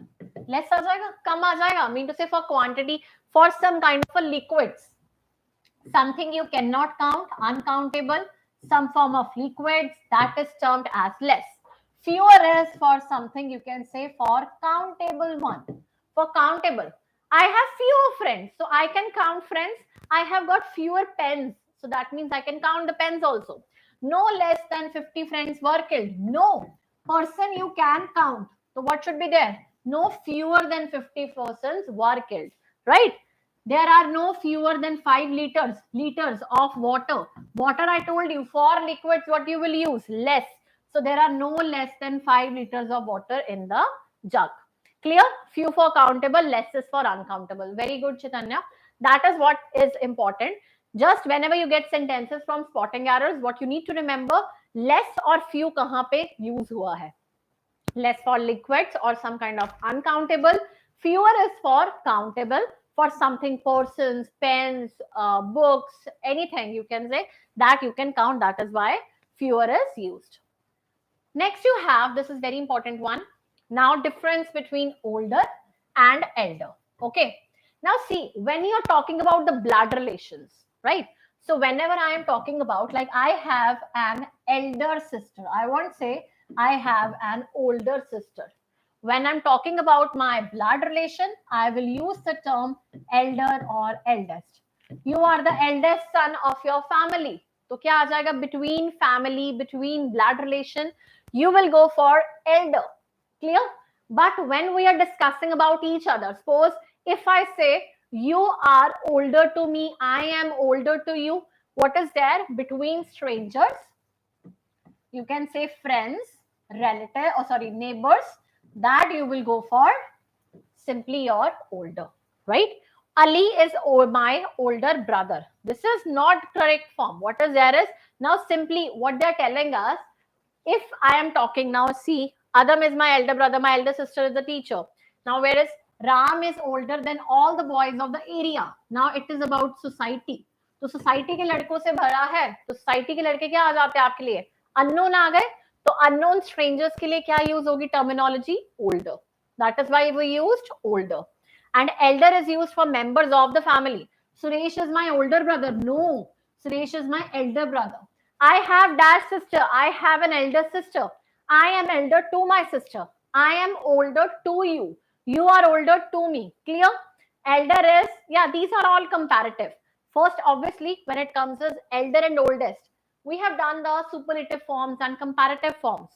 Less aa jayega, kam aa jayega. Mean to say for quantity, for some kind of a liquids. Something you cannot count, uncountable, some form of liquids, that is termed as less. Fewer is for something you can say for countable one. For countable, I have fewer friends, so I can count friends. I have got fewer pens, so that means I can count the pens also. No less than 50 friends were killed. No person you can count. So what should be there? No fewer than 50 persons were killed, right? There are no fewer than 5 liters of water. Water, I told you, for liquids, what you will use? Less. So there are no less than 5 liters of water in the jug. Clear? Few for countable, less is for uncountable. Very good, Chaitanya. That is what is important. Just whenever you get sentences from spotting errors, what you need to remember, less or few kahan pe use hua hai. Less for liquids or some kind of uncountable. Fewer is for countable, for something, persons, pens, books, anything you can say that you can count. That is why fewer is used. Next you have, this is very important one. Now difference between older and elder. Okay. Now see, when you are talking about the blood relations, right? So whenever I am talking about, like I have an elder sister, I won't say I have an older sister. When I'm talking about my blood relation, I will use the term elder or eldest. You are the eldest son of your family. So kya aa jayega? Between family, between blood relation, you will go for elder. Clear? But when we are discussing about each other, suppose if I say you are older to me, I am older to you, what is there between strangers? You can say friends, neighbors, that you will go for simply your older, right? Ali is my older brother. This is not correct form. What is there is now simply what they are telling us, If I am talking now, see, Adam is my elder brother, my elder sister is the teacher. Now, whereas Ram is older than all the boys of the area. Now it is about society. तो society के लड़कों से भरा है, तो society के लड़के क्या आ जाते हैं आपके लिए? अननोन आ गए, तो अननोन स्ट्रेंजर्स के लिए क्या यूज होगी terminology? Older. That is why we used older. And elder is used for members of the family. Suresh is my older brother. No, Suresh is my elder brother. I have dash sister. I have an elder sister. I am elder to my sister. I am older to you. You are older to me. Clear? Elder is, yeah, these are all comparative. First, obviously, when it comes as elder and oldest, we have done the superlative forms and comparative forms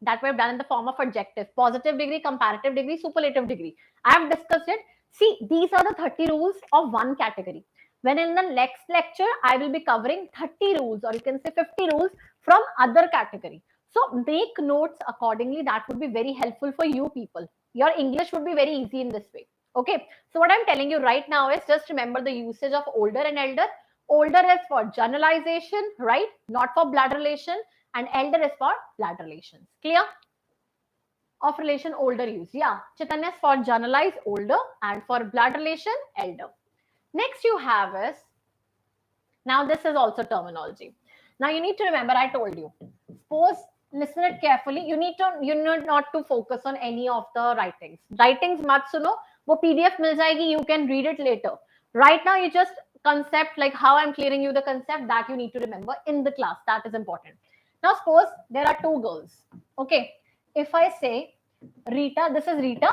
that we have done in the form of adjective, positive degree, comparative degree, superlative degree. I have discussed it. See, these are the 30 rules of one category. When in the next lecture, I will be covering 30 rules, or you can say 50 rules from other category. So make notes accordingly. That would be very helpful for you people. Your English would be very easy in this way. Okay. So what I'm telling you right now is just remember the usage of older and elder. Older is for generalization, right? Not for blood relation. And elder is for blood relations. Clear? Of relation, older use. Yeah. Chaitanya is for generalized, older, and for blood relation, elder. Next you have is, now this is also terminology. Now you need to remember, I told you. Suppose, listen it carefully. You need not to focus on any of the writings. Writings mat suno, wo PDF mil jayegi, you can read it later. Right now you just concept, like how I'm clearing you the concept, that you need to remember in the class. That is important. Now suppose there are two girls. Okay. If I say Rita, this is Rita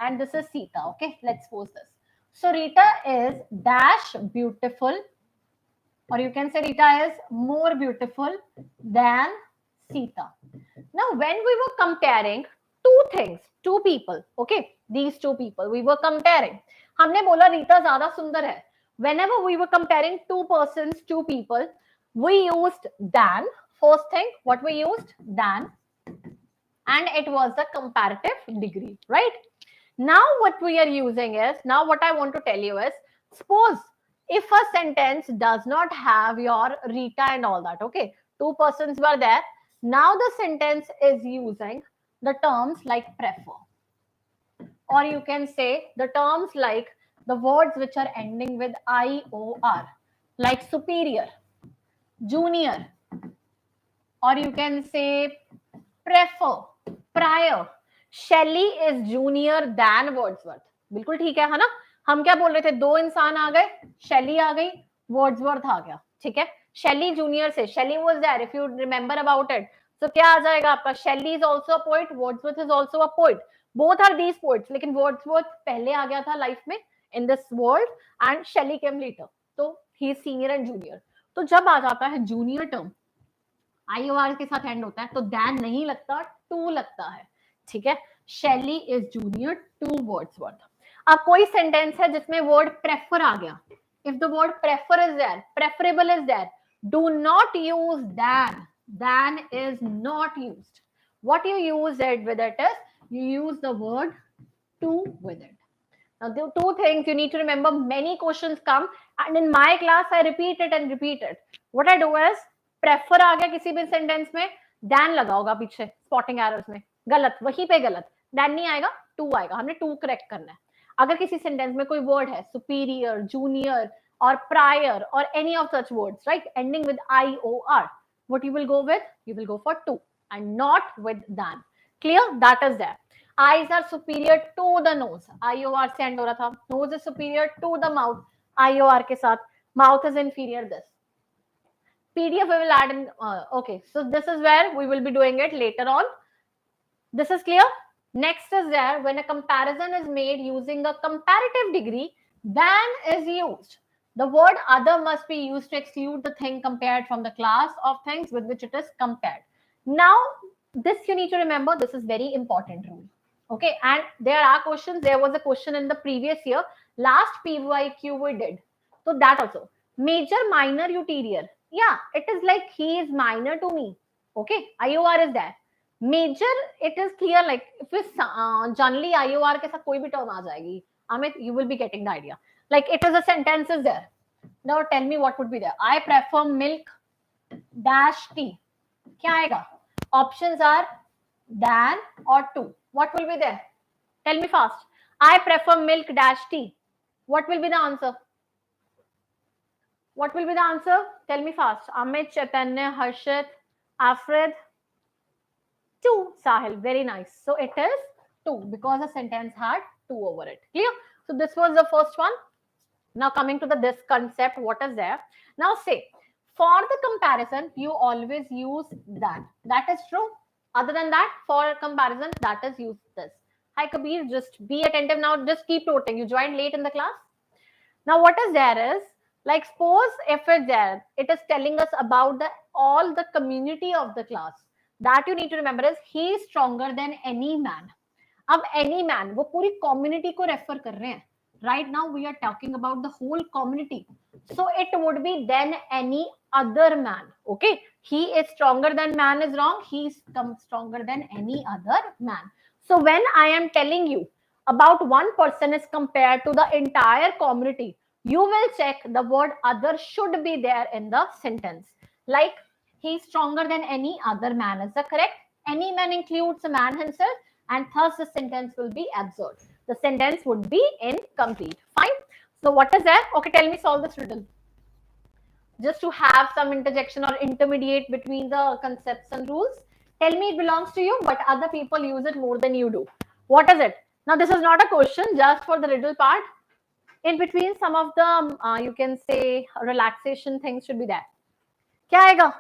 and this is Sita. Okay. Let's suppose this. So Rita is dash beautiful, or you can say Rita is more beautiful than Sita. Now when we were comparing two things, two people, okay, these two people we were comparing, हमने बोला रीता ज्यादा सुंदर है. Whenever we were comparing two persons, two people, we used than. First thing, what we used? Than. And it was the comparative degree, right? Now what we are using is, now what I want to tell you is, suppose if a sentence does not have your Rita and all that, okay, two persons were there. Now the sentence is using the terms like prefer. Or you can say the terms like the words which are ending with IOR, like superior, junior, or you can say prefer, prior. Shelley is junior than Wordsworth. बिल्कुल ठीक है ना? हम क्या बोल रहे थे? दो इंसान आ गए, Shelley आ गई, Wordsworth आ गया. ठीक है? Shelley junior से, Shelley was there, if you remember about it. So क्या आ जाएगा आपका? Shelley is also a poet, Wordsworth is also a poet. Both are these poets, लेकिन Wordsworth पहले आ गया था लाइफ में in this world and Shelley came later. तो he is senior and junior. तो जब आ जाता है junior term, IOR के साथ एंड होता है, तो than नहीं लगता, to लगता है. ठीक है? Shelley is junior to Wordsworth. अब कोई सेंटेंस है जिसमें वर्ड प्रेफर आ गया. If the word prefer is there, preferable is there, do not use than. Than is not used. What you use it with it is, you use the word to with it. Now, the two things you need to remember. Many questions come, and in my class, I repeat it and repeat it. What I do is, prefer आ गया किसी भी sentence में, than लगा होगा पीछे spotting errors में, गलत, वहीं पे गलत. than नहीं आएगा, to आएगा. हमने to करेक्ट करना है. अगर किसी सेंटेंस में कोई वर्ड है, superior, junior, or prior, or any of such words, right, ending with IOR, what you will go with? You will go for to and not with than. Clear? That is there. Eyes are superior to the nose. IOR से end हो रहा था. Nose is superior to the mouth. IOR के साथ. Mouth is inferior this. PDF we will add in. Okay, so this is where we will be doing it later on. This is clear? Next is there, when a comparison is made using a comparative degree, than is used. The word other must be used to exclude the thing compared from the class of things with which it is compared. Now, this you need to remember, this is very important rule. Okay, and there are questions. There was a question in the previous year. Last PYQ we did. So that also. Major, minor, ulterior. Yeah, it is like he is minor to me. Okay, IOR is there. Major, it is clear, like if you generally IOR के साथ कोई भी term आ जाएगी, Amit, you will be getting the idea. Like it is a sentence is there. Now tell me what would be there. I prefer milk dash tea. क्या आएगा? Options are than or to. What will be there? Tell me fast. I prefer milk dash tea. What will be the answer? What will be the answer? Tell me fast. Amit, Chaitanya, Harshit, Afred, two. Sahil, very nice. So it is two because the sentence had two over it. Clear? So this was the first one. Now coming to this concept, what is there? Now say, for the comparison, you always use that. That is true. Other than that, for comparison, that is use this. Hi Kabir, just be attentive now. Just keep noting. You joined late in the class. Now what is there is, like suppose if it's there, it is telling us about the all the community of the class. That you need to remember is he is stronger than any man. अब any man वो पूरी community को refer कर रहे हैं. Right now we are talking about the whole community. So it would be then any other man. Okay, he is stronger than man is wrong. He is stronger than any other man. So when I am telling you about one person is compared to the entire community, you will check the word other should be there in the sentence. Like he is stronger than any other man. Is that correct? Any man includes a man himself, and thus the sentence will be absurd. The sentence would be incomplete. Fine. So what is that? Okay, tell me, solve this riddle. Just to have some interjection or intermediate between the concepts and rules. Tell me it belongs to you, but other people use it more than you do. What is it? Now this is not a question, just for the riddle part. In between some of the, you can say, relaxation things should be there. क्या आएगा?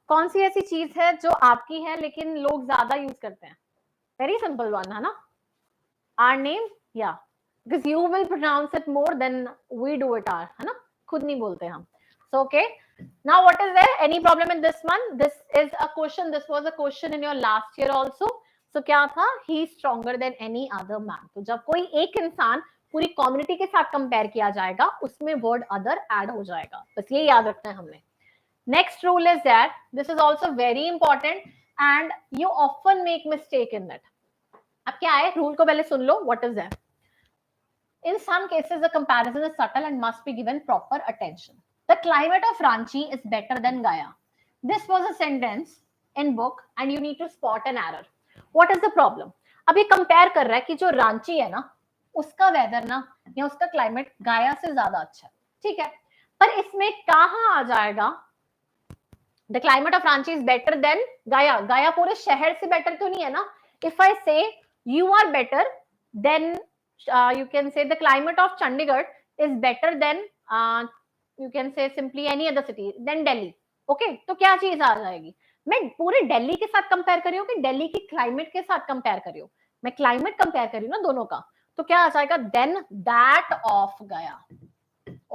कौन सी ऐसी चीज है जो आपकी है लेकिन लोग ज्यादा यूज करते हैं? Very simple one, है ना? Our name, yeah, because you will pronounce it more than we do it. Our, है ना? खुद नहीं बोलते हम. So okay. Now what is there? Any problem in this one? This is a question. This was a question in your last year also. So क्या था? He is stronger than any other man. तो जब कोई एक इंसान पूरी community के साथ कंपेयर किया जाएगा, उसमें वर्ड अदर ऐड हो जाएगा. बस ये याद रखना है हमने. Next rule is that this is also very important and you often make mistake in it. अब क्या है? रूल को पहले सुन लो. What is that? In some cases, the comparison is subtle and must be given proper attention. The climate of Ranchi is better than Gaya. This was a sentence in book and you need to spot an error. What is the problem? अब ये compare कर रहा है कि जो रांची है ना, उसका वेदर ना या उसका क्लाइमेट गाया से ज्यादा अच्छा है. ठीक है, पर इसमें कहाँ आ जाएगा? The climate of Ranchi is better than Gaya. Gaya पूरे शहर से better तो नहीं है ना? If I say you are better, then you can say the climate of Chandigarh is better than you can say simply any other city than Delhi. Okay, तो क्या चीज आ जाएगी? मैं पूरे दिल्ली के साथ कंपेयर कर रही हूँ कि दिल्ली की क्लाइमेट के साथ कंपेयर कर रही हूँ? मैं क्लाइमेट कंपेयर कर रही हूँ ना दोनों का. तो क्या आ जाएगा? Then that of Gaya.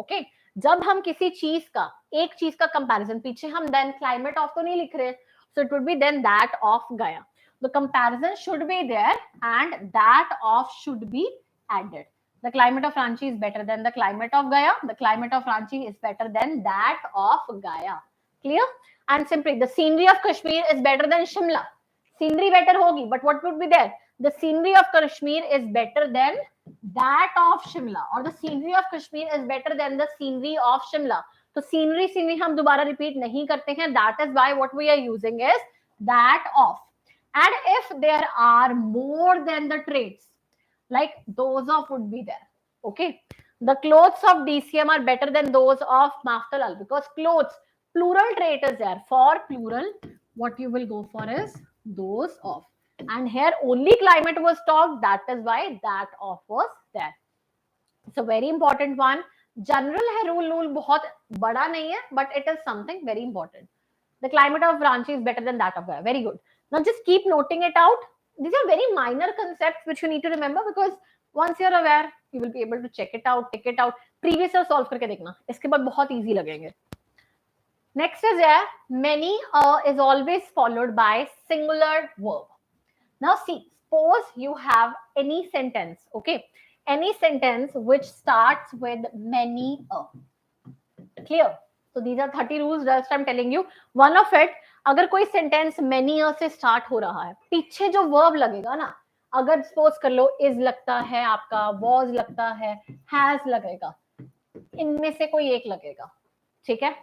Okay, जब हम किसी चीज का एक चीज का कंपैरिजन, पीछे हम then climate of तो नहीं लिख रहे, so it would be then that of Gaya. The comparison should be there and that of should be added. The climate of Ranchi is better than the climate of Gaya. The climate of Ranchi is better than that of Gaya. Clear? And simply the scenery of Kashmir is better than Shimla. Scenery better hogi, but what would be there? The scenery of Kashmir is better than that of Shimla, or the scenery of Kashmir is better than the scenery of Shimla. तो scenery हम दोबारा repeat नहीं करते हैं. That is why what we are using is that of. And if there are more than the traits, like those of would be there. Okay, the clothes of DCM are better than those of Maftalal because clothes plural trait is there. For plural, what you will go for is those of. And here only climate was talked. That is why that of was there. It's a very important one. General है rule बहुत बड़ा नहीं है, but it is something very important. The climate of Ranchi is better than that of Gaya. Very good. Now just keep noting it out. These are very minor concepts which you need to remember because once you are aware, you will be able to check it out, take it out. Previous year solve करके देखना. इसके बाद बहुत easy लगेंगे. Next is there, many is always followed by singular verb. Now see, suppose you have any sentence, okay? Any sentence which starts with many Clear? So these are 30 rules just I'm telling you. One of it, अगर कोई sentence many से start हो रहा है, पीछे जो verb लगेगा ना, अगर suppose कर लो is लगता है आपका, was लगता है, has लगेगा, इनमें से कोई एक लगेगा, ठीक है?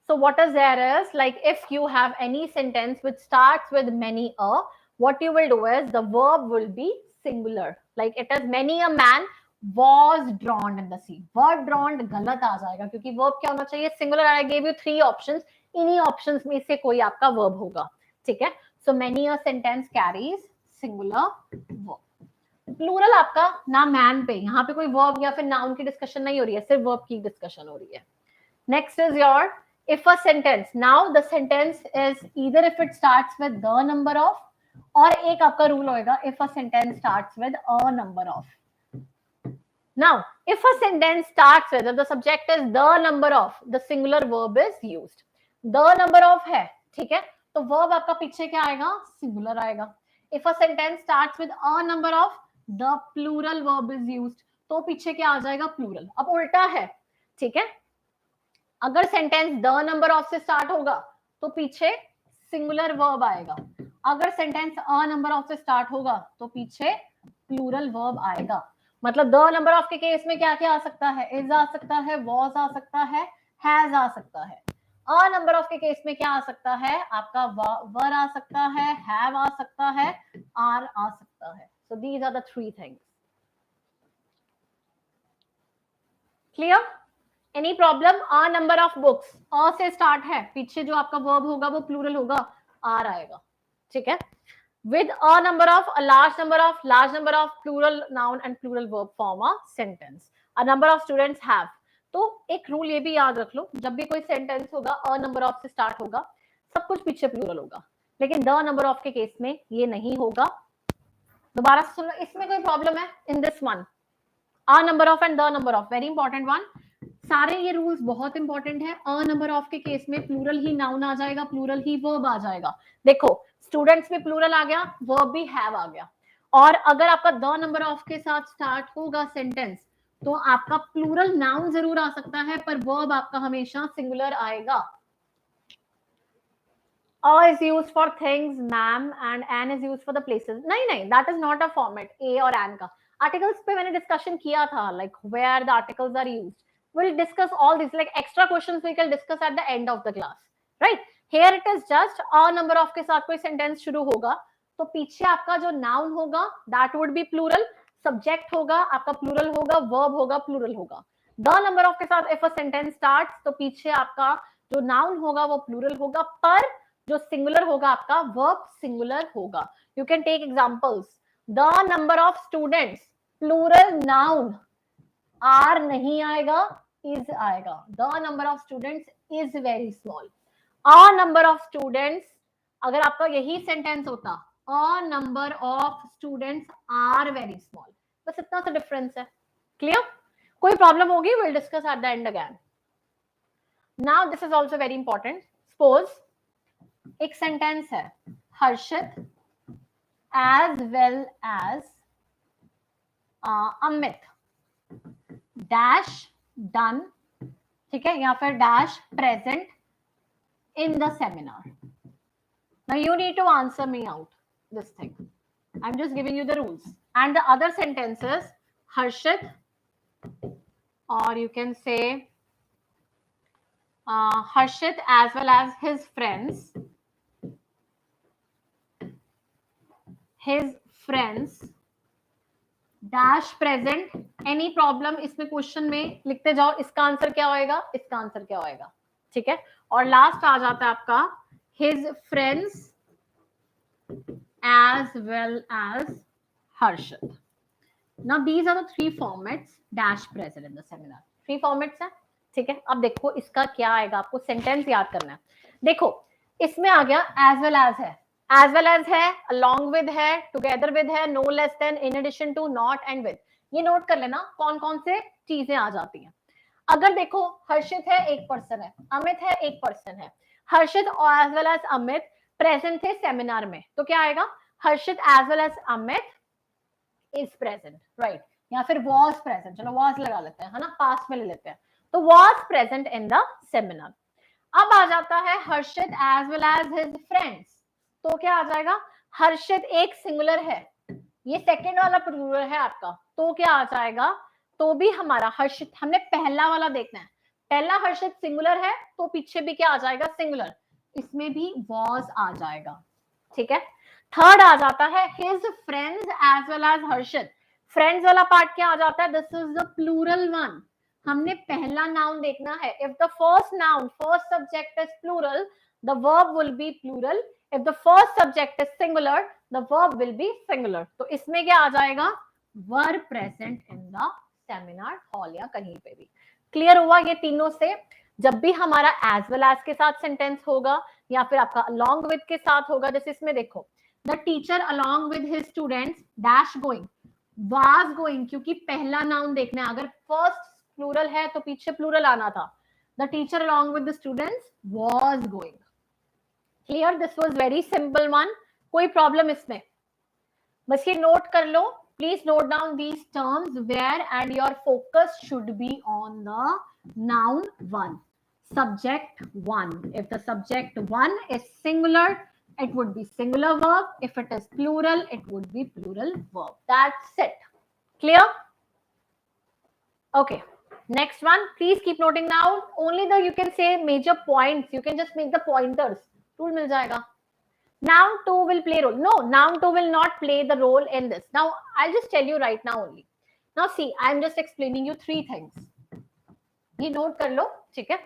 So what is there is like if you have any sentence which starts with many a, what you will do is the verb will be singular. Like it is many a man was drowned in the sea. Word drowned गलत आ जाएगा क्योंकि verb क्या होना चाहिए? Singular. I gave you 3 options. इन्हीं options में से कोई आपका verb होगा. ठीक है? So many a sentence carries singular verb. Plural आपका ना मैन पे, यहाँ पे कोई वर्ब या फिर नाउन की डिस्कशन नहीं हो रही है, सिर्फ वर्ब की डिस्कशन हो रही है. Next is your if a sentence, now the sentence is either if it starts with the number of, और एक आपका रूल होएगा if a sentence starts with a number of. Now if a sentence starts with, if the subject is the number of, the singular verb is used. The number of है, ठीक है, तो verb आपका पीछे क्या आएगा? Singular आएगा. If a sentence starts with a number of, the plural verb is used, तो पीछे क्या आ जाएगा? Plural. अब उल्टा है, ठीक है, अगर सेंटेंस द नंबर ऑफ से स्टार्ट होगा तो पीछे सिंगुलर वर्ब आएगा. अगर सेंटेंस अ नंबर ऑफ से स्टार्ट होगा तो पीछे प्लूरल वर्ब आएगा. मतलब द नंबर ऑफ के केस में क्या क्या आ सकता है? इज आ सकता है, वॉज आ सकता है, हैज आ सकता है. अ नंबर ऑफ के केस में क्या आ सकता है? आपका वर आ सकता है, हैव आ सकता है, आर आ सकता है. So these are the 3 things. Clear? Any problem? A number of books, अ से स्टार्ट है, पीछे जो आपका वर्ब होगा वो प्लूरल होगा, आर आएगा. ठीक है? With a number of, a large number of plural noun and plural verb form a sentence. A number of students have. तो एक रूल ये भी याद रख लो, जब भी कोई सेंटेंस होगा अ नंबर ऑफ से स्टार्ट होगा, सब कुछ पीछे प्लूरल होगा, लेकिन द नंबर ऑफ के केस में ये नहीं होगा. दोबारा सुनो, इसमें कोई प्रॉब्लम है? In this one, a number of and the number of, very important one. सारे ये रूल्स बहुत इंपॉर्टेंट है. अ नंबर ऑफ के केस में प्लूरल ही नाउन आ जाएगा, प्लूरल ही वर्ब आ जाएगा. देखो स्टूडेंट्स में प्लूरल आ गया, वर्ब भी हैव आ गया. और अगर आपका द नंबर ऑफ के साथ स्टार्ट होगा सेंटेंस तो आपका प्लूरल नाउन जरूर आ सकता है, पर वर्ब आपका हमेशा सिंगुलर आएगा. A is used for things, ma'am, and an is used for the places. नहीं, that is not a format. A और an का articles पे मैंने discussion किया था, like where the articles are used. We'll discuss all these, like extra questions we can discuss at the end of the class, right? Here it is just a number of के साथ कोई sentence शुरू होगा तो पीछे आपका जो noun होगा that would be plural, subject होगा आपका plural होगा, verb होगा plural होगा. The number of के साथ if a sentence starts तो पीछे आपका जो noun होगा वो plural होगा, पर जो सिंगुलर होगा आपका वर्ब सिंगुलर होगा. You can take examples. The number of students, plural noun, are नहीं आएगा, इज आएगा. The number of students is very small. A number of students, अगर आपका यही सेंटेंस होता, a number of students are very small. बस इतना सा डिफरेंस है. क्लियर? कोई प्रॉब्लम होगी? Will discuss at the end again. Now this is also very important. Suppose एक सेंटेंस है, हर्षित as well as Amit dash done, ठीक है, या फिर dash present in the seminar. Now you need to answer me out this thing. I am just giving you the rules. And the other sentences, Harshit, और you can say Harshit as well as his friends dash present. Any problem? इसमें question में लिखते जाओ इसका answer क्या होएगा, इसका answer क्या होएगा. ठीक है? और लास्ट आ जाता है आपका his friends as well as Harshit. Now these are the 3 formats dash present in the seminar. 3 formats है. ठीक है? अब देखो इसका क्या आएगा, आपको सेंटेंस याद करना है. देखो इसमें आ गया एज वेल एज है, एज वेल एज है, अलोंग विद है, टुगेदर विद है, no less than, in addition to, not and with. ये नोट कर लेना कौन कौन से चीजें आ जाती हैं. अगर देखो हर्षित है, एक पर्सन है, अमित है, एक पर्सन है. हर्षित और as well as Amit present थे सेमिनार में, तो क्या आएगा? Harshit as well as Amit is present, right? या फिर वॉज प्रेजेंट, चलो वॉज लगा लेते हैं, है ना, पास्ट में ले लेते हैं, तो was present in the seminar. अब आ जाता है हर्षित as well as his friends, तो क्या आ जाएगा? हर्षित एक सिंगुलर है, ये सेकंड वाला प्लूरल है आपका, तो क्या आ जाएगा? तो भी हमारा हर्षित, हमने पहला वाला देखना है, पहला हर्षित सिंगुलर है तो पीछे भी क्या आ जाएगा, सिंगुलर, इसमें भी was आ जाएगा, ठीक है। थर्ड आ जाता है his friends as well as Harshit, friends वाला पार्ट क्या आ जाता है, this is the plural one, हमने पहला नाउन देखना है। If the first noun, first subject is plural, the verb will be plural, if the first subject is singular, the verb will be singular. तो इसमें क्या आ जाएगा, were present in the seminar hall या कहीं पे भी। क्लियर हुआ ये तीनों से? जब भी हमारा एज वेल एज के साथ सेंटेंस होगा या फिर आपका अलोंग विद के साथ होगा, जैसे इसमें देखो, the teacher along with his students dash going, was going, क्योंकि पहला नाउन देखना है, अगर फर्स्ट प्लूरल है तो पीछे प्लूरल आना था। The teacher along with the students was going. Clear? This was very simple one, कोई प्रॉब्लम इसमें? बस ये नोट कर लो, please note down these terms where and your focus should be on the noun one, subject one. If the subject one is singular, it would be singular verb. If it is plural, it would be plural verb. That's it. Clear? Okay. Next one, please keep noting down. Only the, you can say major points. You can just make the pointers. Tool mil jayega. Noun 2 will play role. No, noun 2 will not play the role in this. Now, I'll just tell you right now only. Now, see, I'm just explaining you three things. ये note कर लो, ठीक है।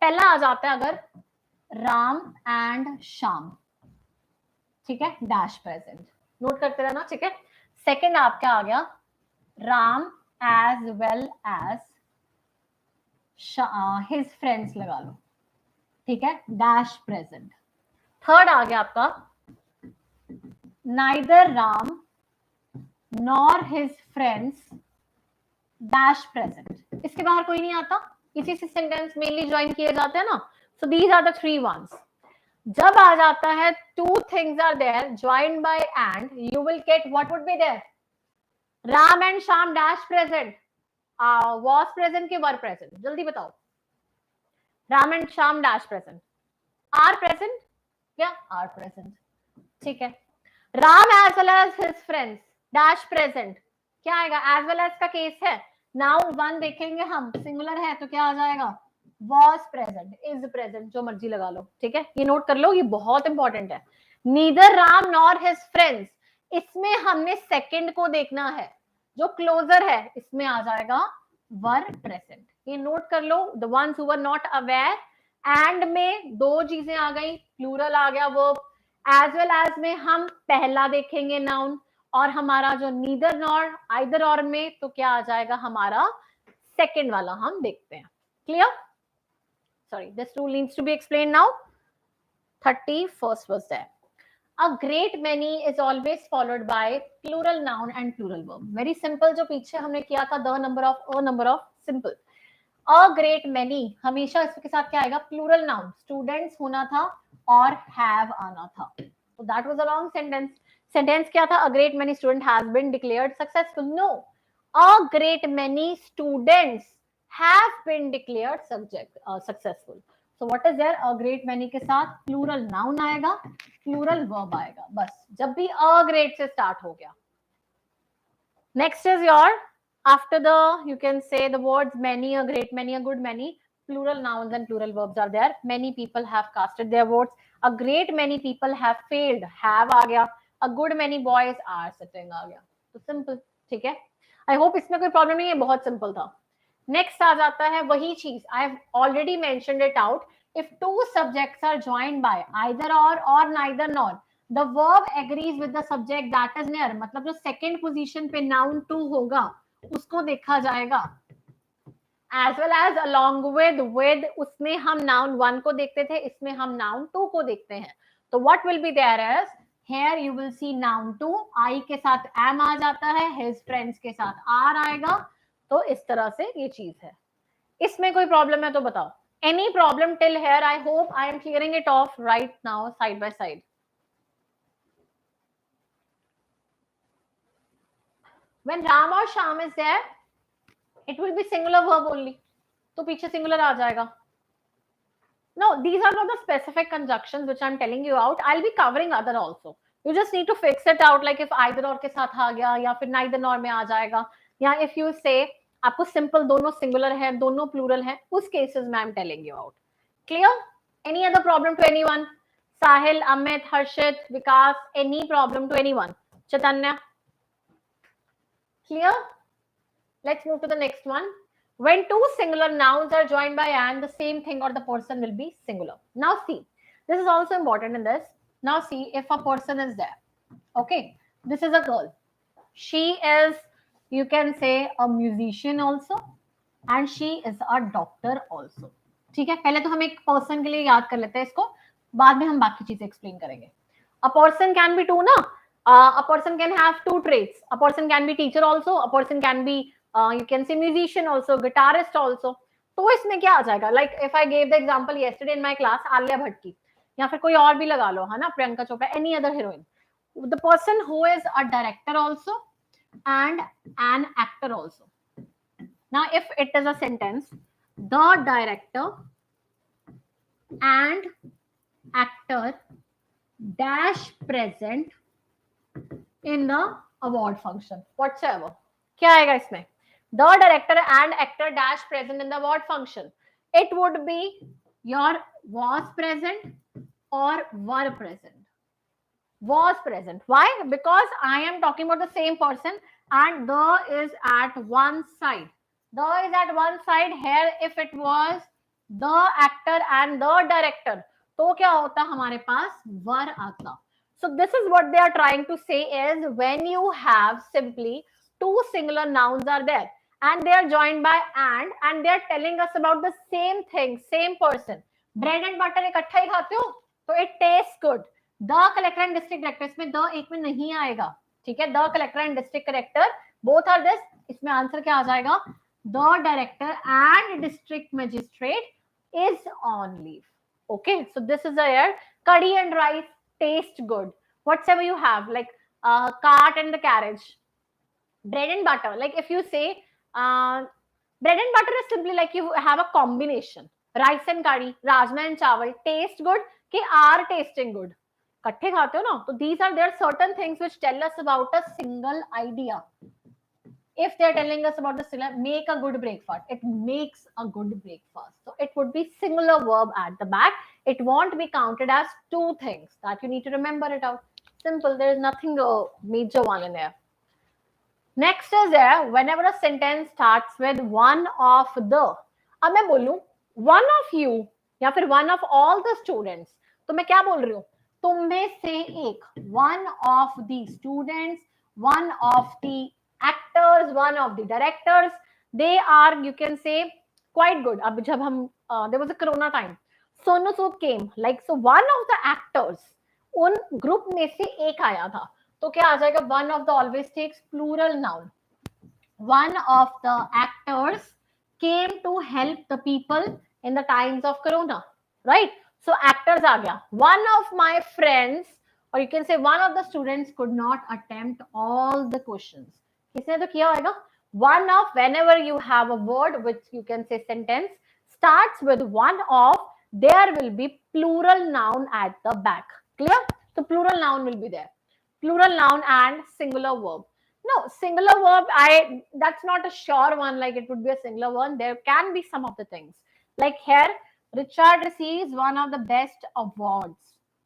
पहला आ जाता है अगर Ram and Shyam, ठीक है, डैश प्रेजेंट, नोट करते रहना, ठीक है। सेकंड आपका आ गया Ram as well as his friends लगा लो, ठीक है, डैश प्रेजेंट। थर्ड आ गया आपका neither Ram nor his friends dash present, इसके बाहर कोई नहीं आता, इसी से सेंटेंस मेनली ज्वाइन किए जाते हैं ना। So these are the three ones. जब आ जाता है two things are there joined by and, you will get what would be there, Ram and Shyam dash present, was present के वर प्रेजेंट, जल्दी बताओ। Ram and Shyam dash present, are present, क्या are present, ठीक है। Ram as well as his friends dash present, क्या आएगा, as well as का case है, नाउन वन देखेंगे हम, सिंगुलर है तो क्या आ जाएगा, was present, is present, जो मर्जी लगा लो, ठीक है। ये नोट कर लो, ये बहुत इंपॉर्टेंट है। neither Ram nor his friends, इसमें हमने सेकंड को देखना है, जो क्लोजर है, इसमें आ जाएगा वर प्रेजेंट। ये नोट कर लो, the ones who were not aware, end में दो चीजें आ गई, प्लूरल आ गया वर्ब, एज वेल एज में हम पहला देखेंगे नाउन, और हमारा जो नीदर नॉर आइदर और में तो क्या आ जाएगा हमारा सेकंड वाला हम देखते हैं। Clear? Sorry, this rule needs to be explained now. 31st was there. A great many is always followed by plural noun and plural verb. Very simple, जो पीछे हमने किया था the number of, a number of, simple. A great many हमेशा इसके साथ क्या आएगा, plural noun, students होना था और have आना था, so that was a long sentence. Sentence क्या था, a great many student has been declared successful. No, a great many students have been declared successful. So what is there, a great many के साथ plural noun आएगा, plural verb आएगा, बस जब भी a great से start हो गया। Next is your, after the, you can say the words many, a great many, a good many, plural nouns and plural verbs are there. Many people have casted their votes, a great many people have failed, have आ गया, a good many boys are sitting आ गया, तो simple, ठीक है। I hope इसमें कोई problem नहीं है, बहुत simple था। नेक्स्ट आ जाता है वही चीज, I have already mentioned it out, if two subjects are joined by either और neither nor, the verb agrees with the subject that is near, मतलब जो सेकंड पोजीशन पे नाउन टू होगा उसको देखा जाएगा, as well as along with उसमें हम नाउन वन को देखते थे, इसमें हम नाउन टू को देखते हैं। तो what will be there as, here you will see noun two, I के साथ am आ जाता है, his friends के साथ are आएगा, तो इस तरह से ये चीज है। इसमें कोई प्रॉब्लम है तो बताओ, any problem till here? I hope I am clearing it off right now side by side. When Ram और Shyam is there, it will be singular verb only, तो पीछे सिंगुलर आ जाएगा। No, these are not the specific conjunctions which I'm telling you out. I'll be covering other also. You just need to fix it out, like if either or के साथ आ गया, या फिर neither nor में आ जाएगा, या if you say आपको सिंपल दोनों सिंगुलर है, दोनों प्लूरल है, उस केसेस में I am telling you out. Clear? Any other problem to anyone? Sahil, Amit, Harshit, Vikas, any problem to anyone? Chatanya? Clear? Let's move to the next one. When two singular nouns are joined by and, the same thing or the person will be singular. Now see, this is also important in this. Now see, if a person is there, okay, this is a girl. She is, you can say, a musician also, and she is a doctor also. ठीक है, पहले तो हम एक person के लिए याद कर लेते हैं इसको, बाद में हम बाकी चीजें एक्सप्लेन करेंगे. A person can be two, ना? A person can have two traits. A person can be teacher also. A person can be, you can say, musician also, guitarist also. तो इसमें क्या आ जाएगा? Like if I gave the example yesterday in my class, Alia Bhatt की, या फिर कोई और भी लगा लो, है ना, Priyanka Chopra, any other heroine. The person who is a director also and an actor also. Now, if it is a sentence, the director and actor dash present in the award function. Whatsoever. क्या आएगा इसमें? The director and actor dash present in the award function. It would be your was present or were present. Was present. Why? Because I am talking about the same person and the is at one side. The is at one side. Here if it was the actor and the director, तो क्या होता हमारे पास were आता. So this is what they are trying to say is when you have simply two singular nouns are there and they are joined by and they are telling us about the same thing, same person. Bread and butter इकट्ठा ही खाते हो तो it tastes good. The collector and district collector, इसमें the एक में नहीं आएगा. ठीक है, the collector and district collector both are this. इसमें आंसर क्या आ जाएगा? The director and district magistrate is on leave. Okay, so this is our curry and rice taste good. Whatsoever you have, like cart and the carriage. Bread and butter, like if you say bread and butter is simply like you have a combination. Rice and curry, rajma and chawal taste good कि are tasting good. इकट्ठे खाते हो ना, तो these are there certain things which tell us about a single idea. If they are telling us about the singular, make a good breakfast, it makes a good breakfast. So it would be singular verb at the back. It won't be counted as two things. That you need to remember it out. Simple. There is nothing major one in there. Next is there whenever a sentence starts with one of the. अब मैं बोलूं one of you या फिर one of all the students, तो मैं क्या बोल रही हूँ? तुम में से एक, one of the students, one of the actors, one of the directors, they are, you can say, quite good. अब जब हम there was a corona time, Sonu Sood came, like so one of the actors उन group में से एक आया था, तो क्या आ जाएगा? One of the always takes plural noun. One of the actors came to help the people in the times of corona, right? So actors आ गया. One of my friends, or you can say one of the students could not attempt all the questions. किसने तो किया होगा? One of, whenever you have a word which you can say sentence starts with one of, there will be plural noun at the back. Clear? So plural noun will be there. Plural noun and singular verb. No, singular verb, that's not a sure one, like it would be a singular one. There can be some of the things. Like here, Richard receives one of the best awards.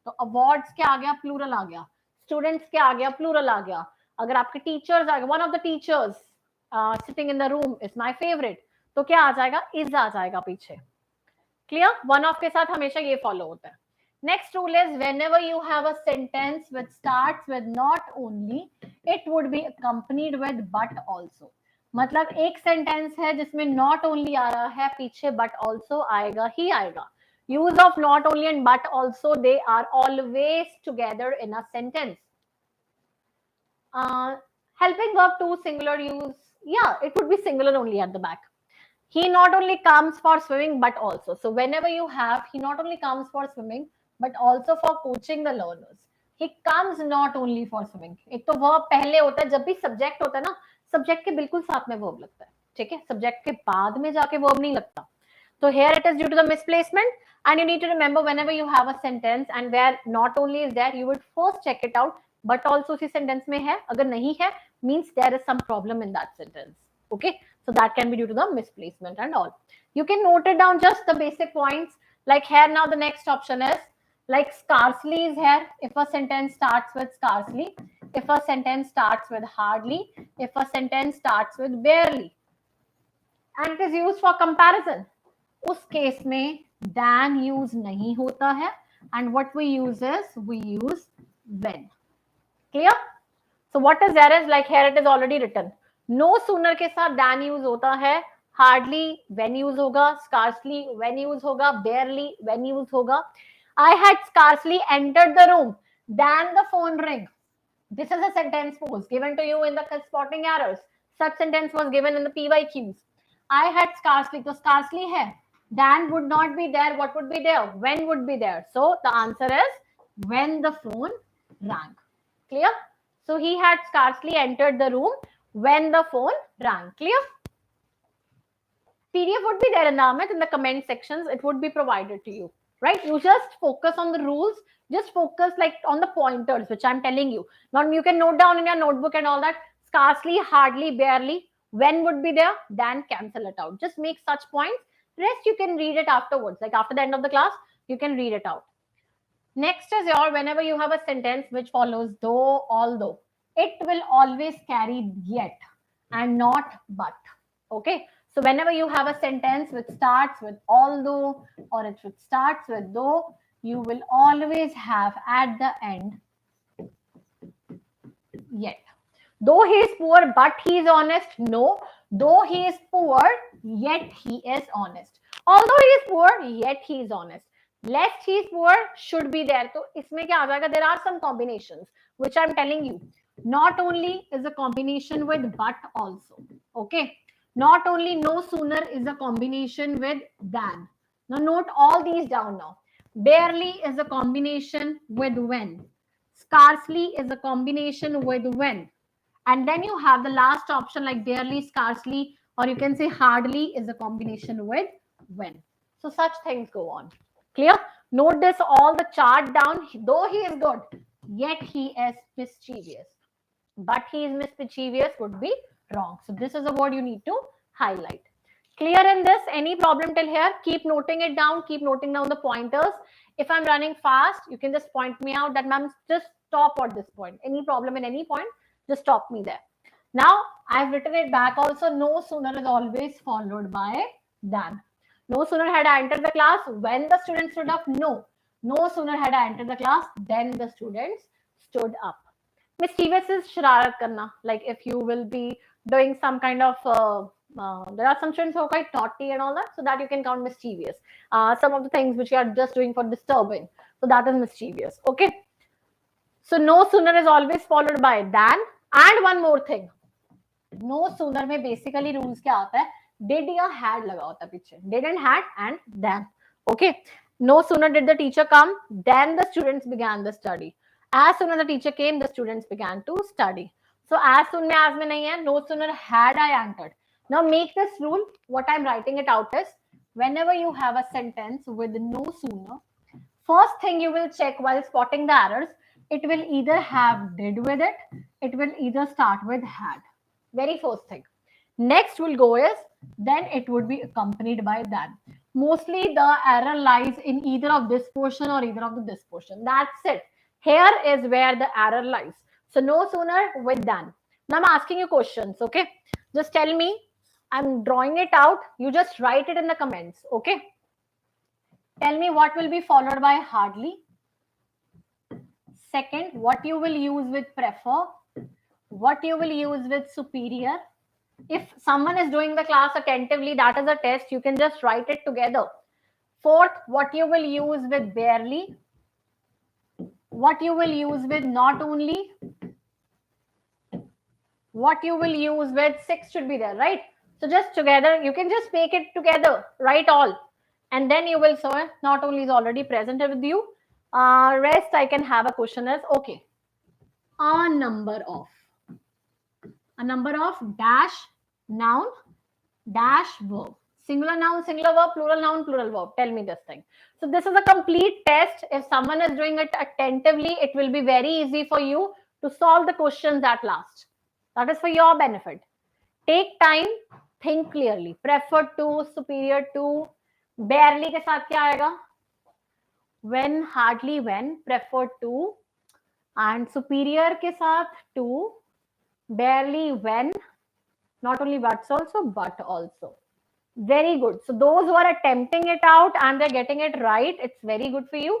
तो awards क्या आ गया? Plural आ गया. Students क्या आ गया? Plural आ गया. अगर आपके teachers आ गए, one of the teachers sitting in the room is my favorite, तो क्या आ जाएगा? Is आ जाएगा पीछे. Clear? One of के साथ हमेशा ये follow होता है. Next rule is whenever you have a sentence which starts with not only, it would be accompanied with but also. मतलब एक sentence है जिसमें not only आ रहा है पीछे but also आएगा ही आएगा. Use of not only and but also, they are always together in a sentence. Helping verb to singular use, yeah, it would be singular only at the back. He not only comes for swimming but also. So whenever you have, he not only comes for swimming but also for coaching the learners. He comes not only for swimming. एक तो verb पहले होता है, जब भी subject होता है ना, subject के बिल्कुल साथ में verb लगता है. ठीक है, subject के बाद में जाके verb नहीं लगता. So here it is due to the misplacement, and you need to remember whenever you have a sentence and where not only is there, you would first check it out, but also उसी sentence में है. अगर नहीं है, means there is some problem in that sentence. Okay, So that can be due to the misplacement and all. You can note it down, just the basic points. Like here now, the next option is like scarcely is here. If a sentence starts with scarcely, if a sentence starts with hardly, if a sentence starts with barely, and it is used for comparison, उस case में than use नहीं होता है, and what we use is we use when. Clear? So what is there is like here it is already written. No sooner के साथ than use होता है, hardly when use होगा, scarcely when use होगा, barely when use होगा. I had scarcely entered the room than the phone rang. This is a sentence pose given to you in the spotting errors. Such sentence was given in the PYQs. I had scarcely, so scarcely hai. Than would not be there. What would be there? When would be there? So the answer is when the phone rang. Clear? So he had scarcely entered the room when the phone rang. Clear? PDF would be there in the Amit, in the comment sections. It would be provided to you, right? You just focus on the rules. Just focus like on the pointers, which I'm telling you. Now you can note down in your notebook and all that. Scarcely, hardly, barely. When would be there? Then cancel it out. Just make such points. Rest you can read it afterwards. Like after the end of the class, you can read it out. Next is your, whenever you have a sentence which follows though, although, it will always carry yet and not but. Okay. So whenever you have a sentence which starts with although or it starts with though, you will always have at the end yet. Though he is poor, but he is honest. No. Though he is poor, yet he is honest. Although he is poor, yet he is honest. Lest he is poor should be there. So इसमें क्या आ जाएगा? There are some combinations which I'm telling you. Not only is a combination with but also. Okay. Not only no sooner is a combination with than. Now note all these down now. Barely is a combination with when. Scarcely is a combination with when. And then you have the last option like barely, scarcely, or you can say hardly is a combination with when. So such things go on. Clear? Note this all the chart down. Though he is good, yet he is mischievous. But he is mischievous would be wrong. So this is a word you need to highlight. Clear in this? Any problem till here? Keep noting it down. Keep noting down the pointers. If I'm running fast, you can just point me out that ma'am, just stop at this point. Any problem in any point, just stop me there. Now, I've written it back also. No sooner is always followed by than. No sooner had I entered the class when the students stood up. No. No sooner had I entered the class then the students stood up. Mischievous is shararat karna. Like if you will be doing some kind of, there are some students who are quite naughty and all that. So that you can count mischievous. Some of the things which you are just doing for disturbing. So that is mischievous. Okay. So no sooner is always followed by than. And one more thing. No sooner में basically rules क्या आता है? Did या had लगा होता है पीछे. Did and had and then. Okay. No sooner did the teacher come, then the students began the study. As soon as the teacher came, the students began to study. So as soon as में नहीं है. No sooner had I entered. Now make this rule. What I'm writing it out is, whenever you have a sentence with no sooner, first thing you will check while spotting the errors, it will either have did with it, it will either start with had. Very first thing. Next will go is, then it would be accompanied by than. Mostly the error lies in either of this portion or either of this portion. That's it. Here is where the error lies. So no sooner with than. Now I'm asking you questions, okay? Just tell me. I'm drawing it out. You just write it in the comments, okay? Tell me what will be followed by hardly. Second, what you will use with prefer, what you will use with superior. If someone is doing the class attentively, that is a test. You can just write it together. Fourth, what you will use with barely, what you will use with not only, what you will use with six should be there, right? So just together, you can just make it together, write all. And then you will say not only is already present with you, rest I can have a question as, okay, a number of dash noun dash verb. Singular noun, singular verb, plural noun, plural verb. Tell me this thing. So this is a complete test. If someone is doing it attentively, it will be very easy for you to solve the questions at last. That is for your benefit. Take time, think clearly. Prefer to, superior to, barely के साथ क्या आएगा? when, hardly when, prefer to, and superior के साथ to, barely when, not only buts also, but also. Very good. So those who are attempting it out and they're getting it right, it's very good for you.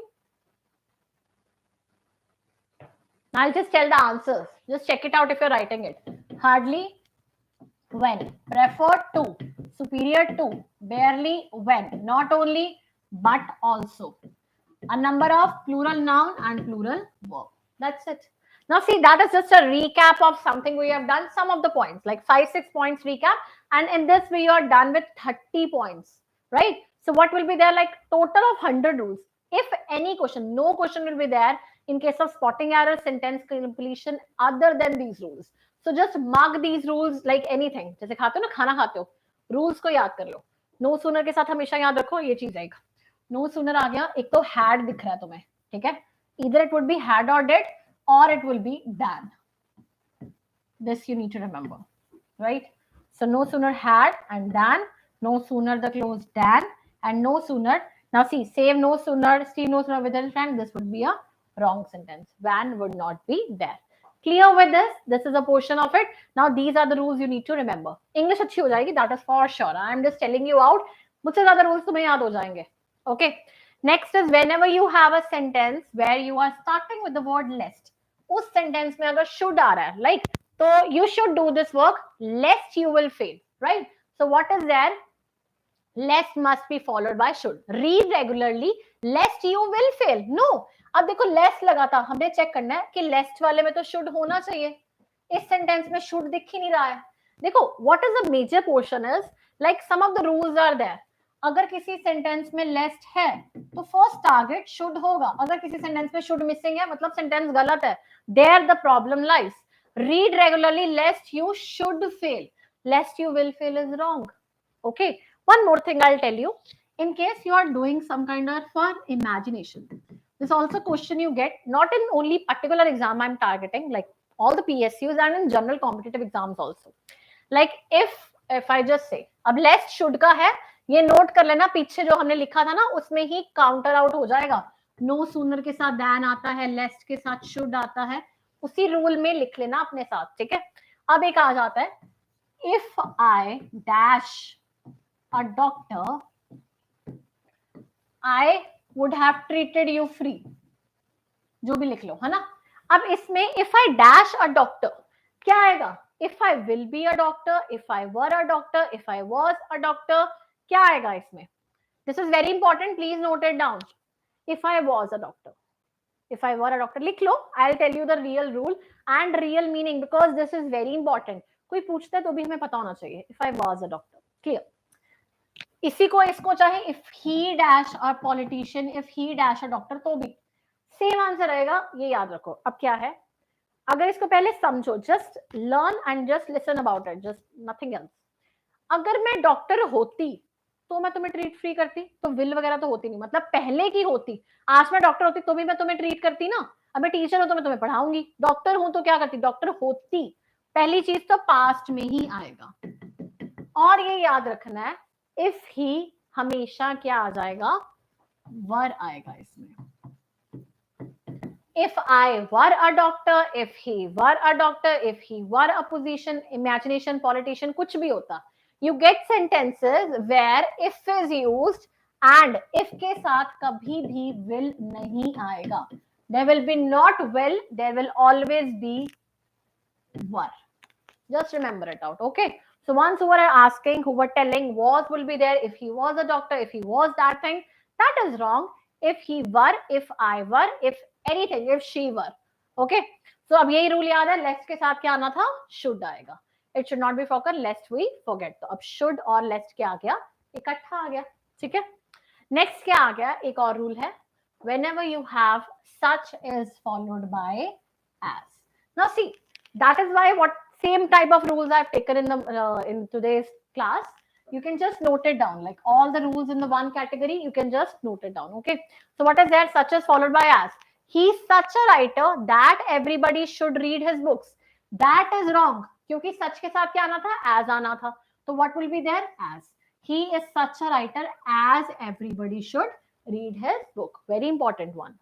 I'll just tell the answers. Just check it out if you're writing it. Hardly when, prefer to, superior to, barely when, not only but also. A number of plural noun and plural verb. That's it. Now see, that is just a recap of something we have done, some of the points, like 5-6 points recap, and in this we are done with 30 points, right? So what will be there? Like total of 100 rules. If any question, no question will be there in case of spotting error, sentence completion other than these rules. So just mark these rules like anything. जैसे खाते हो ना, खाना खाते हो, rules को याद कर लो. No sooner के साथ हमेशा याद रखो ये चीज आएगा. No sooner आ गया, एक तो had दिख रहा है तुम्हें, ठीक है? Either it would be had or did, or it will be than. This you need to remember, right? So no sooner had and than, no sooner the clause than, and no sooner. Now see, save no sooner, Steve no sooner with his friend. This would be a wrong sentence. Van would not be there. Clear with this? This is a portion of it. Now these are the rules you need to remember. English अच्छी हो जाएगी, that is for sure. I am just telling you out. मुझसे ज़्यादा rules तुम्हें याद हो जाएंगे. Okay. Next is whenever you have a sentence where you are starting with the word lest. उस sentence में अगर should आ रहा है, like, so you should do this work lest you will fail, right? So what is there? Lest must be followed by should. Read regularly lest you will fail. No. अब देखो lest लगा था, हमें check करना है कि lest वाले में तो should होना चाहिए. इस sentence में should दिख ही नहीं रहा है. देखो what is the major portion is like some of the rules are there. अगर किसी सेंटेंस में लेस्ट है तो फर्स्ट टारगेट शुड होगा. अगर किसी सेंटेंस में शुड मिसिंग है मतलब सेंटेंस गलत है. There the problem lies. Read regularly lest you should fail. Lest you will fail is wrong. Okay. One more thing I will tell you. In case you are doing some kind of imagination, this also question you get not in only particular exam I'm targeting, like all the PSUs and in general competitive exams also. Like if I just say अब lest should का है, ये note कर लेना, पीछे जो हमने लिखा था ना उसमें ही काउंटर आउट हो जाएगा. नो सूनर के साथ दैन आता है, लेस्ट के साथ शुड आता है, उसी रूल में लिख लेना अपने साथ, ठीक है? अब एक आ जाता है if I dash a doctor I would have treated you free. जो भी लिख लो, है ना? अब इसमें if I dash a doctor क्या आएगा? If I will be a doctor, if I were a doctor, if I was a doctor, क्या आएगा इसमें? This is very important, please note it down. If I was a doctor, if I were a doctor लिख लो. आई will tell you the real rule and real meaning because this is very important. कोई पूछता है तो भी हमें पता होना चाहिए. If I was a doctor, clear? इसी को इसको चाहे if he dash a politician, if he dash a doctor, तो भी सेम आंसर रहेगा. ये याद रखो. अब क्या है, अगर इसको पहले समझो, just learn and just listen about it, just nothing else. अगर मैं डॉक्टर होती तो मैं तुम्हें ट्रीट फ्री करती, तो विल वगैरह तो होती नहीं, मतलब पहले की होती. आज मैं डॉक्टर होती तो भी मैं तुम्हें ट्रीट करती ना. अब मैं टीचर हूं तो मैं तुम्हें पढ़ाऊंगी. डॉक्टर हूं तो क्या करती? डॉक्टर होती. पहली चीज तो पास्ट में ही आएगा. और ये याद रखना है इफ ही हमेशा क्या आ जाएगा? वर आएगा इसमें. If I were a doctor, if he were a doctor, if he were a position, imagination, politician, कुछ भी होता. You get sentences where if is used and if के साथ कभी भी will नहीं आएगा. There will be not will, there will always be were. Just remember it out, okay? So once who were asking, who were telling was will be there, if he was a doctor, if he was that thing, that is wrong. If he were, if I were, if anything, if she were, okay? So अब यही rule याद है, लेस्ट के साथ क्या आना था? Should आएगा. It should not be forgot, lest we forget. तो अब शुड और लेस्ट क्या आ गया? इकट्ठा आ गया, ठीक है? नेक्स्ट क्या आ गया? एक और रूल है, whenever you have such is followed by as. Now see, that is why what same type of rules I've taken in today's class. You can just note it down, like all the rules in the one category, you can just note it down, okay? So what is there? Such is followed by as. He's such a writer that everybody should read his books. That is wrong, क्योंकि सच के साथ क्या आना था? as आना था. तो what will be there? As. He is such a writer as everybody should read his book. Very important one.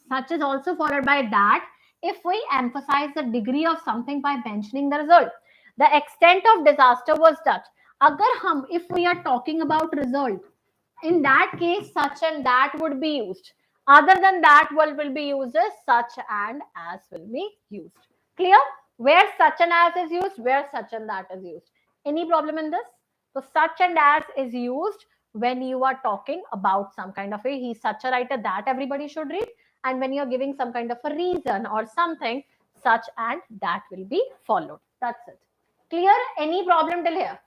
Such is also followed by that if we emphasize the degree of something by mentioning the result. The extent of disaster was such. Agar hum, if we are talking about result, in that case, such and that would be used. Other than that, what will be used is such and as will be used. Clear? Where such and as is used, where such and that is used. Any problem in this? So such and as is used when you are talking about some kind of a he's such a writer that everybody should read, and when you're giving some kind of a reason or something, such and that will be followed. That's it. Clear? Any problem till here?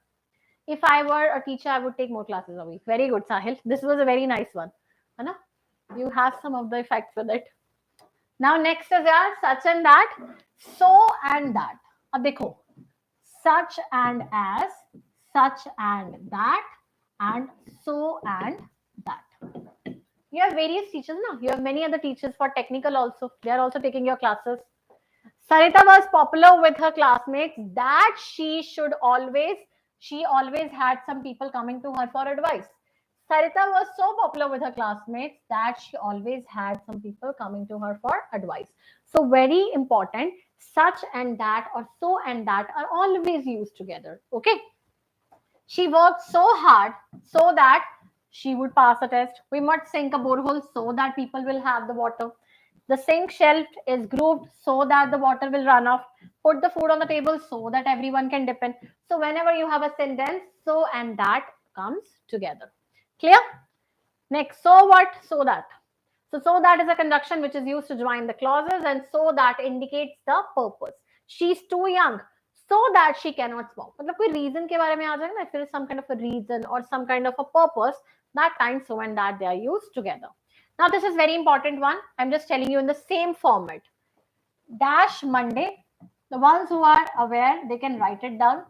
If I were a teacher, I would take more classes a week. Very good, Sahil. This was a very nice one. Anna, you have some of the effects with it. Now next is yaar, such and that, so and that. Ab dekho, such and as, such and that, and so and that. You have various teachers, no? You have many other teachers for technical also. They are also taking your classes. Sarita was popular with her classmates that she always had some people coming to her for advice. Sarita was so popular with her classmates that she always had some people coming to her for advice. So very important, such and that or so and that are always used together. Okay. She worked so hard so that she would pass a test. We must sink a borehole so that people will have the water. The sink shelf is grooved so that the water will run off. Put the food on the table so that everyone can dip in. So whenever you have a sentence, so and that comes together. Clear? Next, so what? So that. So that is a conjunction which is used to join the clauses, and so that indicates the purpose. She's too young so that she cannot smoke. मतलब कोई reason के बारे में आ जाएगा ना, if there is some kind of a reason or some kind of a purpose, that time so and that they are used together. Now this is very important one. I'm just telling you in the same format. Dash Monday. The ones who are aware, they can write it down.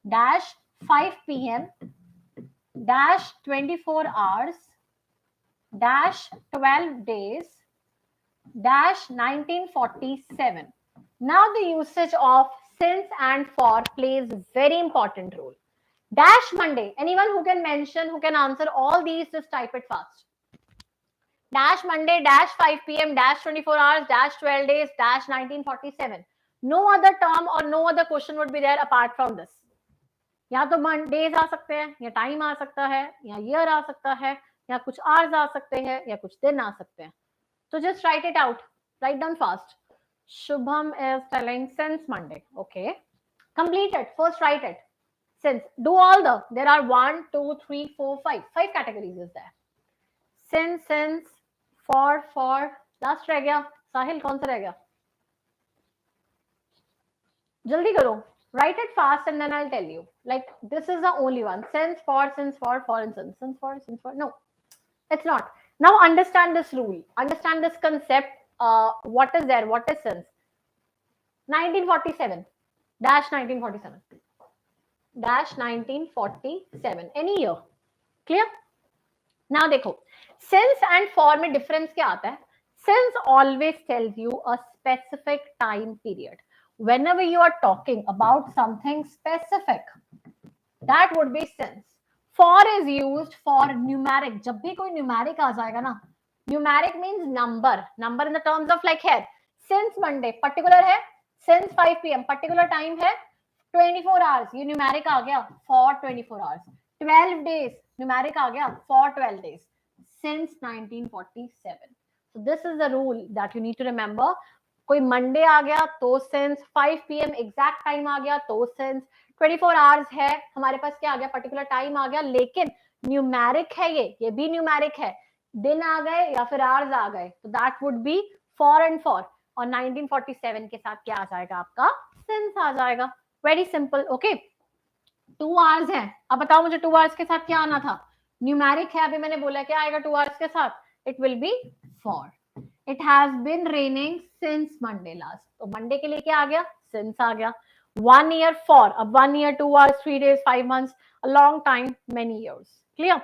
Dash 5 p.m. Dash 24 hours. Dash 12 days. Dash 1947. Now the usage of since and for plays a very important role. Dash Monday. Anyone who can mention, who can answer all these, just type it fast. Dash Monday, dash 5 p.m, dash 24 hours, dash 12 days, dash 1947. No other term or no other question would be there apart from this. या तो days आ सकते हैं, या time आ सकता है, या year आ सकता है, या कुछ hours आ सकते हैं, या कुछ दिन आ सकते हैं. So just write it out. Write down fast. Shubham is telling since Monday. Okay. Complete it. First write it. Since. Do all the. There are 1, 2, 3, 4, 5. 5 categories is there. Since, for. Last रह गया. साहिल कौन सा रह गया? जल्दी करो. Write it fast and then I'll tell you. Like this is the only one. Since, for, and since. Since, for. No, it's not. Now understand this rule. Understand this concept. What is there? What is since? 1947. Dash 1947. Dash 1947. Any year. Clear? Now देखो. Since and for में difference क्या आता है? Since always tells you a specific time period. Whenever you are talking about something specific, that would be since. For is used for numeric. जब भी कोई numeric आ जाएगा ना, numeric means number. Number in the terms of like here. Since Monday, particular है. Since 5 p.m, particular time है. 24 hours, ये numeric आ गया for 24 hours. 12 days, numeric आ गया for 12 days. Since 1947. So this is the rule that you need to remember. कोई Monday आ गया तो since 5 p.m exact time आ गया तो since 24 hours है हमारे पास क्या आ गया particular time आ गया लेकिन numeric है ये भी numeric है दिन आ गए या फिर hours आ गए तो that would be for and for और 1947 के साथ क्या आ जाएगा आपका since आ जाएगा very simple okay 2 hours है अब बताओ मुझे 2 hours के साथ क्या आना था numeric है अभी मैंने बोला क्या आएगा 2 hours के साथ it will be for It has been raining since Monday last. तो Monday के लिए क्या आ गया? Since आ गया. 1 year for. अब 1 year, 2 hours, 3 days, 5 months, a long time, many years. Clear?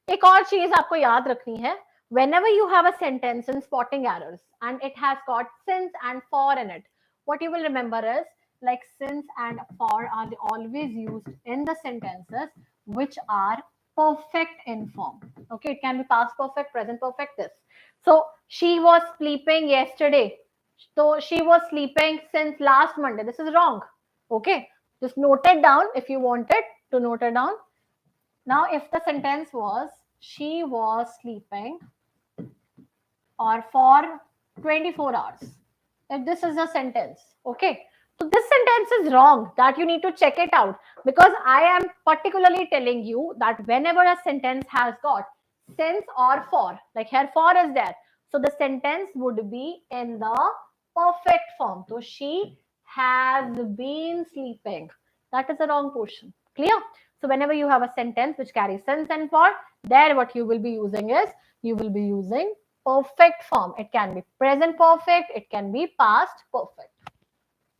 एक और चीज आपको याद रखनी है. Whenever you have a sentence in spotting errors and it has got since and for in it, what you will remember is like since and for are always used in the sentences which are perfect in form. Okay, it can be past perfect, present perfect, this. So she was sleeping yesterday. So she was sleeping since last Monday. This is wrong. Okay, just note it down if you wanted to note it down. Now, if the sentence was she was sleeping or for 24 hours, if this is a sentence, okay. So this sentence is wrong, that you need to check it out, because I am particularly telling you that whenever a sentence has got since or for, like here for is there, so the sentence would be in the perfect form. So she has been sleeping. That is the wrong portion. Clear? So whenever you have a sentence which carries since and for, there what you will be using is, you will be using perfect form. It can be present perfect, it can be past perfect.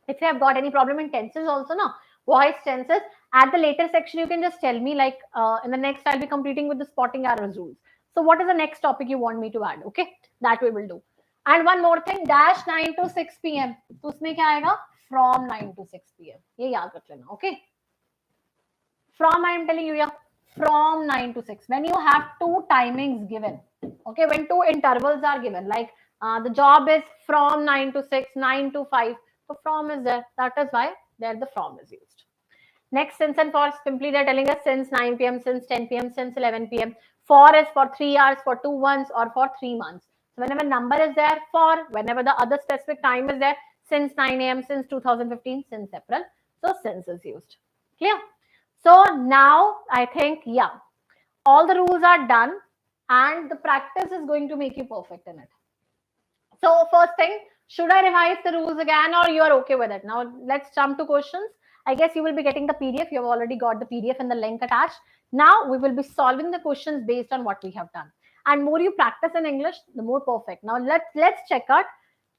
If you have got any problem in tenses also, no, voice tenses, at the later section you can just tell me, like in the next I'll be completing with the spotting arrows rules. So what is the next topic you want me to add? Okay, that we will do. And one more thing, dash 9 to 6 p.m. तो उसमें क्या आएगा? From 9 to 6 p.m. ये याद रख लेना. Okay, from I am telling you, yeah, from 9 to 6. When you have two timings given, okay, when two intervals are given, like the job is from 9 to 6, 9 to 5, so from is there. That is why there the from is used. Next, since and for, simply they're telling us since 9 p.m., since 10 p.m., since 11 p.m. For is for 3 hours, for 2 months, or for 3 months. So whenever number is there, for, whenever the other specific time is there, since 9 a.m., since 2015, since April. So since is used. Clear? So now I think, yeah, all the rules are done and the practice is going to make you perfect in it. So first thing, should I revise the rules again or you are okay with it? Now let's jump to questions. I guess you will be getting the PDF. You have already got the PDF and the link attached. Now we will be solving the questions based on what we have done. And more you practice in English, the more perfect. Now let's check out.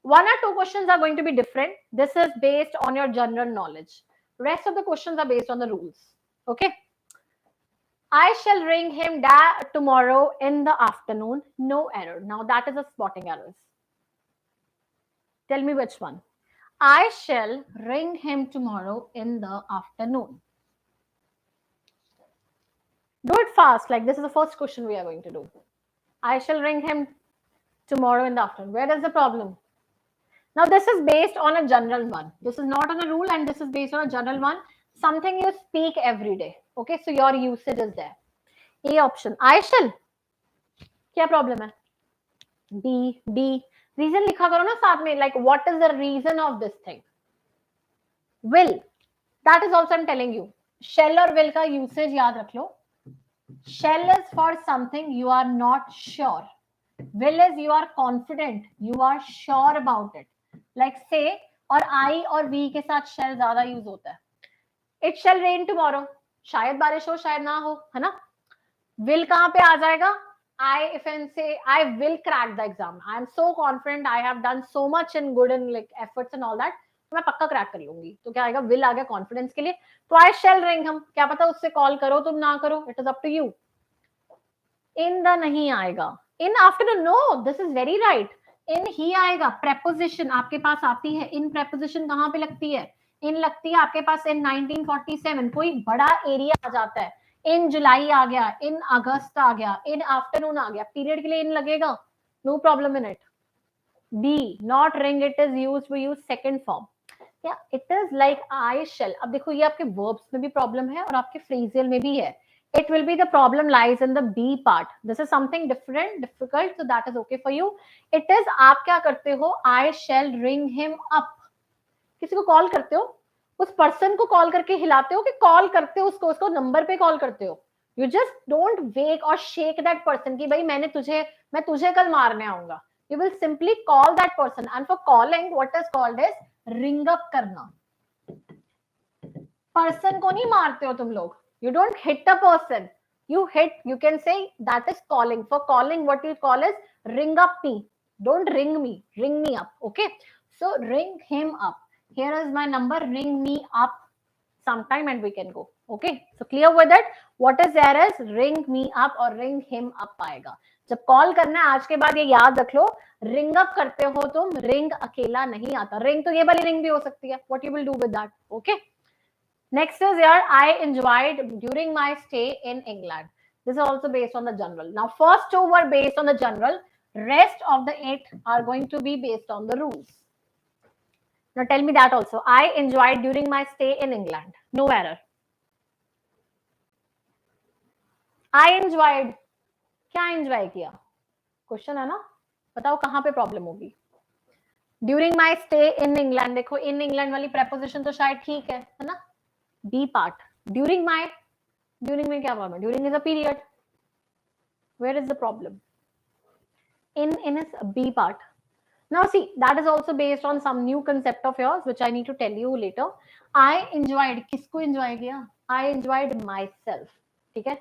One or two questions are going to be different. This is based on your general knowledge. Rest of the questions are based on the rules. Okay. I shall ring him tomorrow in the afternoon. No error. Now that is a spotting errors. Tell me which one. I shall ring him tomorrow in the afternoon. Do it fast. Like this is the first question we are going to do. I shall ring him tomorrow in the afternoon. Where is the problem? Now this is based on a general one. This is not on a rule and this is based on a general one. Something you speak every day. Okay, so your usage is there. A option. I shall. क्या problem है? D. Reason लिखा करो ना साथ में. Like what is the reason of this thing? Will. That is also I'm telling you. Shall or will का usage याद रख लो. Shall is for something you are not sure. Will is you are confident. You are sure about it. Like say और I और we के साथ shall ज्यादा use होता है. It shall rain tomorrow. शायद बारिश हो, शायद ना हो, है ना? Will कहाँ पे आ जाएगा? I say I will crack the exam. I am so confident. I have done so much in good and like efforts and all that. तो मैं पक्का क्रैक कर लूंगी. तो क्या आएगा? Will आ गया कॉन्फिडेंस के लिए. तो I shall ring him. क्या पता उससे कॉल करो तुम ना करो. It is up to you. In the नहीं आएगा. In afternoon, no. This is very right. In ही आएगा. Preposition आपके पास आती है. In preposition कहाँ पे लगती है? In लगती है आपके पास in 1947. कोई बड़ा एरिया आ जाता है. इन जुलाई आ गया, इन अगस्त आ गया, इन आफ्टरनून आ गया, पीरियड के लिए इन लगेगा. No problem in it. Be, not ring, it is used, we use second form. या it is like I shall. अब देखो ये आपके वर्ब्स में भी प्रॉब्लम है और आपके फ्रेजियल में भी है. It will be the problem lies in the B part. This is something different, difficult, so that is okay for you. It is आप क्या करते हो? I shall ring him up. किसी को कॉल करते हो, उस पर्सन को कॉल करके हिलाते हो कि कॉल करते हो उसको नंबर पे कॉल करते हो. यू जस्ट डोंट वेक और शेक दैट पर्सन कि भाई मैं तुझे कल मारने आऊंगा. You will simply call that person. And for calling what is called is ring up करना. पर्सन को नहीं मारते हो तुम लोग. You don't hit a person, you hit, you can say that is calling. For calling what you call is ring up me. Don't ring me, ring me up. Okay, so ring him up. Here is my number, ring me up sometime and we can go. Okay, so clear with it. What is there is ring me up or ring him up आएगा. जब call करना है आज के बाद ये याद रख लो, रिंग अप करते हो तुम, रिंग अकेला नहीं आता, रिंग तो ये वाली रिंग भी हो सकती है. What you will do with that? Okay. Next is here, I enjoyed during my stay in England. This is also based on the general. Now, first two were based on the general. Rest of the 8 are going to be based on the rules. Now, tell me that also. I enjoyed during my stay in England. No error. I enjoyed. क्या enjoy किया? Question है ना? बताओ कहाँ पे problem होगी? During my stay in England. देखो in England वाली preposition तो शायद ठीक है ना? B part. During my. During में क्या problem है? During is a period. Where is the problem? In is a B part. Now see, that is also based on some new concept of yours, which I need to tell you later. I enjoyed. किसको enjoy किया? I enjoyed myself. ठीक है?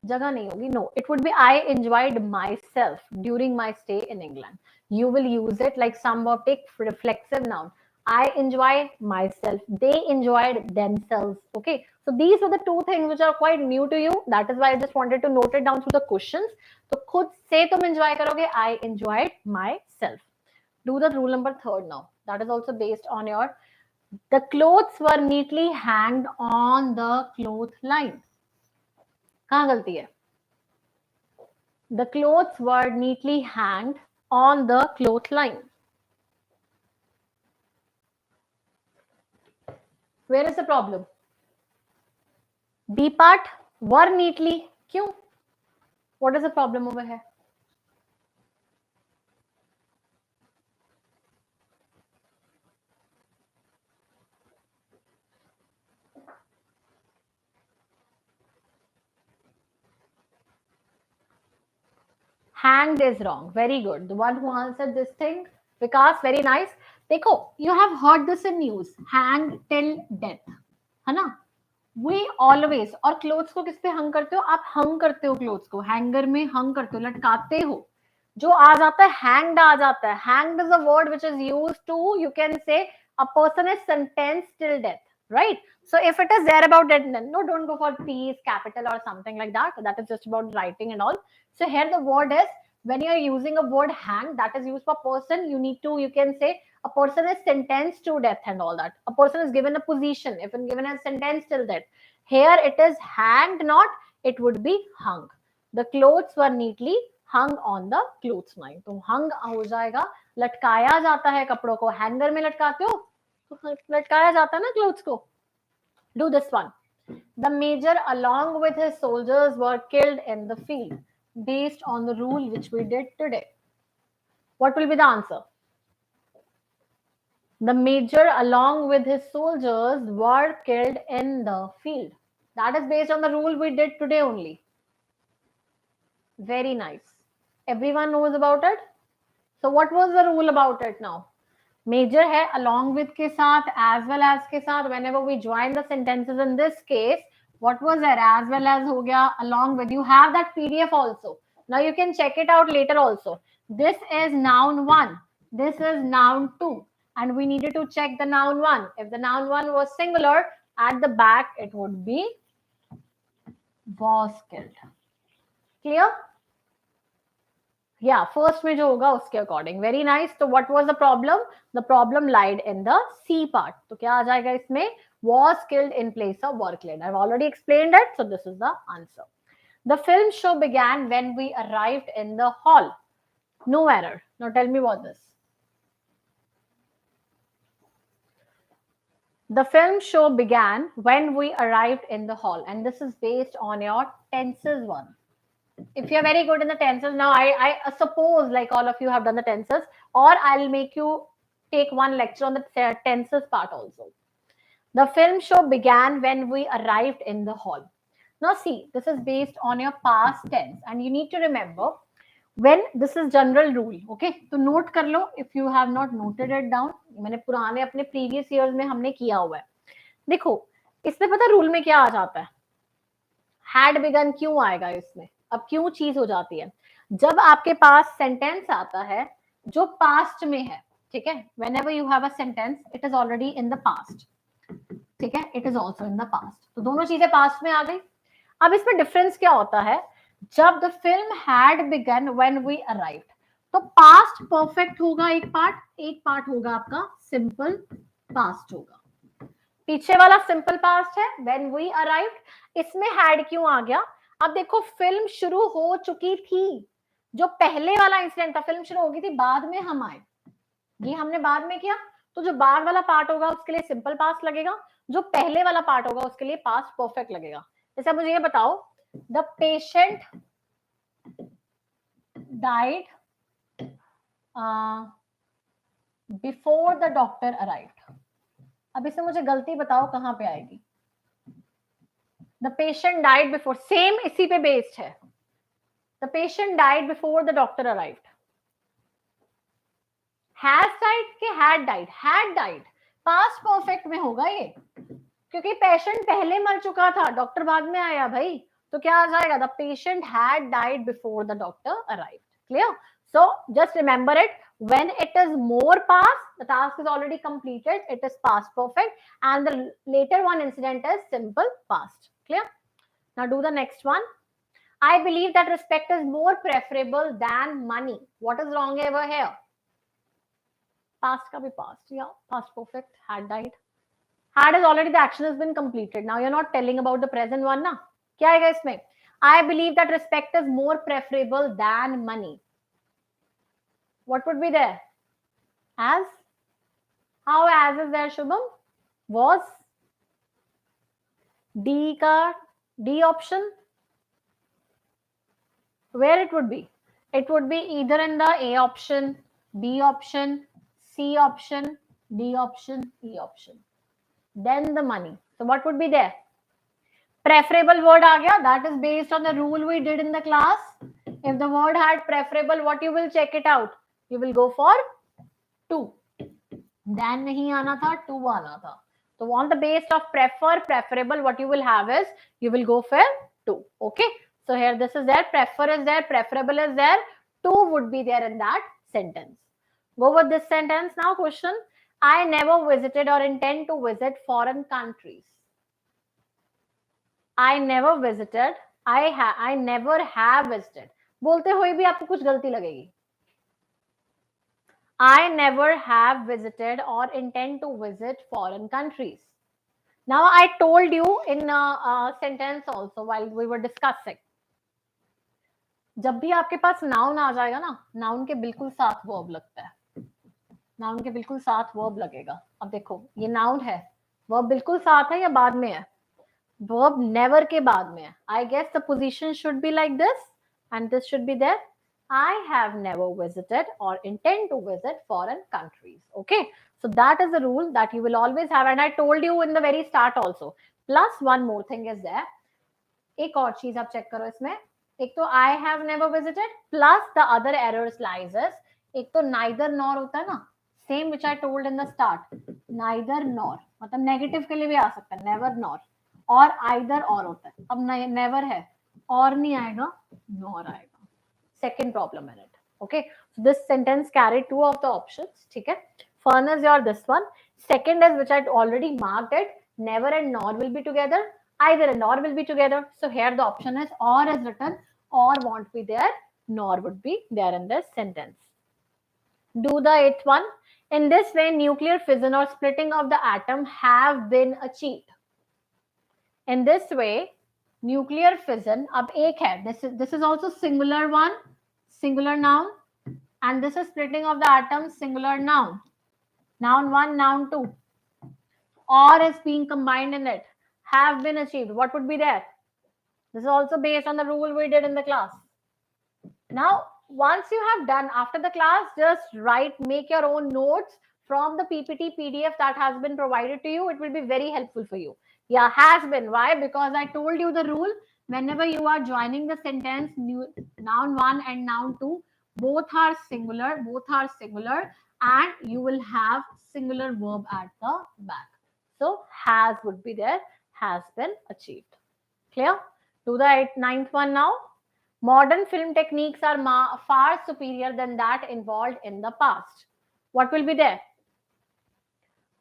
जगह नहीं होगी. No, it would be I enjoyed myself during my stay in England. You will use it like some verb take reflexive noun. I enjoy myself. They enjoyed themselves. Okay. So these are the two things which are quite new to you. That is why I just wanted to note it down through the questions. तो खुद से तुम enjoy करोगे. I enjoyed myself. Do the rule number 3 now. That is also based on your. The clothes were neatly hanged on the cloth line. कहाँ गलती है? The clothes were neatly hanged on the cloth line. Where is the problem? B part were neatly. क्यों? What is the problem over here? Hanged is wrong. Very good. The one who answered this thing, Vikas, very nice. देखो, you have heard this in news. Hanged till death. है ना? We always. और clothes को किस पे hang करते हो? आप hang करते हो clothes को. Hanger में hang करते हो, लटकाते हो. जो आ जाता है hanged आ जाता है. Hanged is a word which is used to, you can say, a person is sentenced till death, right? So if it is there about death, then no, don't go for P's, capital or something like that. That is just about writing and all. So here the word is, when you are using a word hang, that is used for person, you need to, you can say, a person is sentenced to death and all that. A person is given a position, if given a sentence till death. Here it is hanged, not, it would be hung. The clothes were neatly hung on the clothes line. तो hung हो जाएगा, लटकाया जाता है कपड़ों को. Hanger में लटकाते हो तो लटकाया जाता है ना clothes को. Do this one. The major along with his soldiers were killed in the field based on the rule which we did today. What will be the answer? The major along with his soldiers were killed in the field. That is based on the rule we did today only. Very nice. Everyone knows about it. So what was the rule about it now? Major है along with के साथ, as well as के साथ. Whenever we join the sentences in this case, what was there? As well as हो गया, along with. You have that PDF also. Now you can check it out later also. This is noun 1. This is noun 2. And we needed to check the noun 1. If the noun 1 was singular, at the back it would be was killed. Clear? Yeah, first में जो होगा उसके according. Very nice. So what was the problem? The problem lied in the C part. तो क्या आ जाएगा इसमें? Was killed in place of were killed. I've already explained it. So this is the answer. The film show began when we arrived in the hall. No error. Now tell me what this. The film show began when we arrived in the hall. And this is based on your tenses one. If you're very good in the tenses, now I suppose like all of you have done the tenses, or I'll make you take one lecture on the tenses part also. The film show began when we arrived in the hall. Now see, this is based on your past tense and you need to remember when this is general rule. Okay, तो note कर लो if you have not noted it down. मैंने पुराने अपने previous years में हमने किया हुआ है. देखो इसमें पता रूल में क्या आ जाता है? Had begun क्यों आएगा इसमें? अब क्यों चीज हो जाती है? जब आपके पास सेंटेंस आता है जो पास्ट में है, ठीक है? Whenever you have a sentence, it is already in the past. ठीक है? It is also in the past. तो दोनों चीजें पास्ट में आ गई. अब इसमें डिफरेंस क्या होता है? जब the film had begun when we arrived, तो पास्ट परफेक्ट होगा एक पार्ट होगा आपका सिंपल पास्ट होगा। पीछे वाला सिंपल पास्ट है व्हेन वी अराइव्ड, इसमें हैड क्यों आ गया? अब देखो फिल्म शुरू हो चुकी थी, जो पहले वाला इंसिडेंट था फिल्म शुरू हो गई थी, बाद में हम आए, ये हमने बाद में किया, तो जो बाद वाला पार्ट होगा उसके लिए सिंपल पास्ट लगेगा, जो पहले वाला पार्ट होगा उसके लिए पास्ट परफेक्ट लगेगा। जैसे मुझे ये बताओ, the patient died before the doctor arrived. अब इसमें मुझे गलती बताओ कहां पे आएगी? The patient died before, same इसी पे बेस्ड है। The patient died before the doctor arrived, has died के हैड डाइड पास्ट परफेक्ट में होगा ये, क्योंकि पेशेंट पहले मर चुका था, डॉक्टर बाद में आया भाई, तो क्या आ जाएगा? The patient had died before the doctor arrived. Clear? So just remember it, when it is more past, the task is already completed, it is past perfect, and the later one incident is simple past. Clear? Now do the next one. I believe that respect is more preferable than money. What is wrong over here? Past ka bhi past, yeah, past perfect, had died. Had is already, the action has been completed. Now you're not telling about the present one, na? Kya aayega isme? I believe that respect is more preferable than money. What would be there? As? How as is there, Shubham? Was? D ka, D option? Where it would be? It would be either in the A option, B option, C option, D option, E option. Then the money. So what would be there? Preferable word aa gaya. That is based on the rule we did in the class. If the word had preferable, what you will check it out? You will go for 2. Then nahi aana tha, 2 aana tha. So on the base of preferable, what you will have is, you will go for 2. Okay. So here this is there, prefer is there, preferable is there, 2 would be there in that sentence. Go with this sentence now. Question: I never visited or intend to visit foreign countries. I never visited, I never have visited. बोलते हुए भी आपको कुछ गलती लगेगी. I never have visited or intend to visit foreign countries. Now I told you in a sentence also while we were discussing. जब भी आपके पास नाउन आ जाएगा ना, नाउन के बिल्कुल साथ वर्ब लगता है, नाउन के बिल्कुल साथ वर्ब लगेगा. अब देखो ये नाउन है, वर्ब बिल्कुल साथ है या बाद में है? वर्ब नेवर के बाद में है. I guess the position should be like this and this should be there. I have never visited or intend to visit foreign countries. Okay, so that is the rule that you will always have, and I told you in the very start also. Plus one more thing is there. एक और चीज आप check करो इसमें. एक तो I have never visited plus the other errors lies is, एक तो neither nor होता है ना, same which I told in the start. Neither nor मतलब नेगेटिव के लिए भी आ सकता है, never nor, और either or होता है. अब never है, और नहीं आएगा, nor आएगा. Second problem in it. Okay, so this sentence carried 2 of the options. ठीक है, first is your this one. Second is which I already marked it. Never and nor will be together. Either and nor will be together. So here the option is or is written. Or won't be there. Nor would be there in this sentence. Do the 8th one. In this way, nuclear fission or splitting of the atom have been achieved. In this way, nuclear fission. अब एक है. This is also singular one. Singular noun, and this is splitting of the atom, singular noun. Noun 1, noun 2. Or is being combined in it. Have been achieved. What would be there? This is also based on the rule we did in the class. Now, once you have done after the class, just write, make your own notes from the PPT PDF that has been provided to you. It will be very helpful for you. Yeah, has been. Why? Because I told you the rule. Whenever you are joining the sentence, noun 1 and noun 2, both are singular, and you will have singular verb at the back. So has would be there, has been achieved. Clear? Do the 9th one now. Modern film techniques are far superior than that involved in the past. What will be there?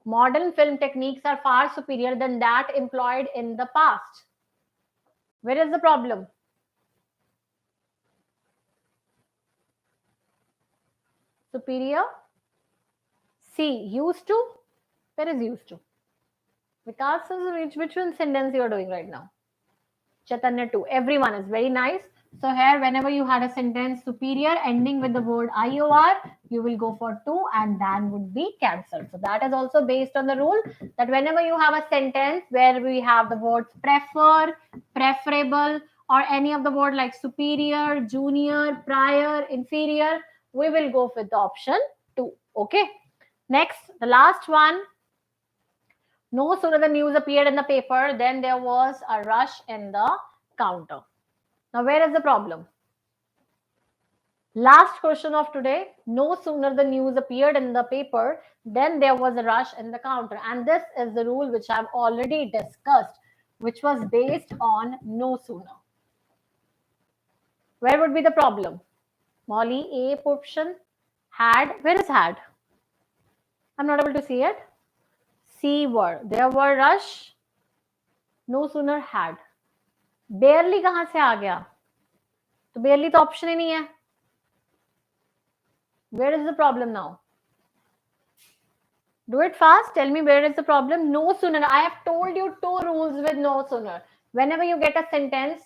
Modern film techniques are far superior than that employed in the past. Where is the problem? Superior. C, used to. Where is used to? Vikas, which one sentence you are doing right now? Chaitanya 2. Everyone is very nice. So here, whenever you had a sentence superior ending with the word IOR, you will go for 2 and then would be cancelled. So that is also based on the rule that whenever you have a sentence where we have the words prefer, preferable, or any of the word like superior, junior, prior, inferior, we will go with the option 2. Okay. Next, the last one. No sooner the news appeared in the paper, then there was a rush in the counter. Now, where is the problem? Last question of today. No sooner the news appeared in the paper, then there was a rush in the counter. And this is the rule which I've already discussed, which was based on no sooner. Where would be the problem? Molly, A option. Had. Where is had? I'm not able to see it. C were. There were rush. No sooner had. Barely कहां से आ गया? तो barely तो option ही नहीं है. Where is the problem now? Do it fast. Tell me where is the problem. No sooner. I have told you 2 rules with no sooner. Whenever you get a sentence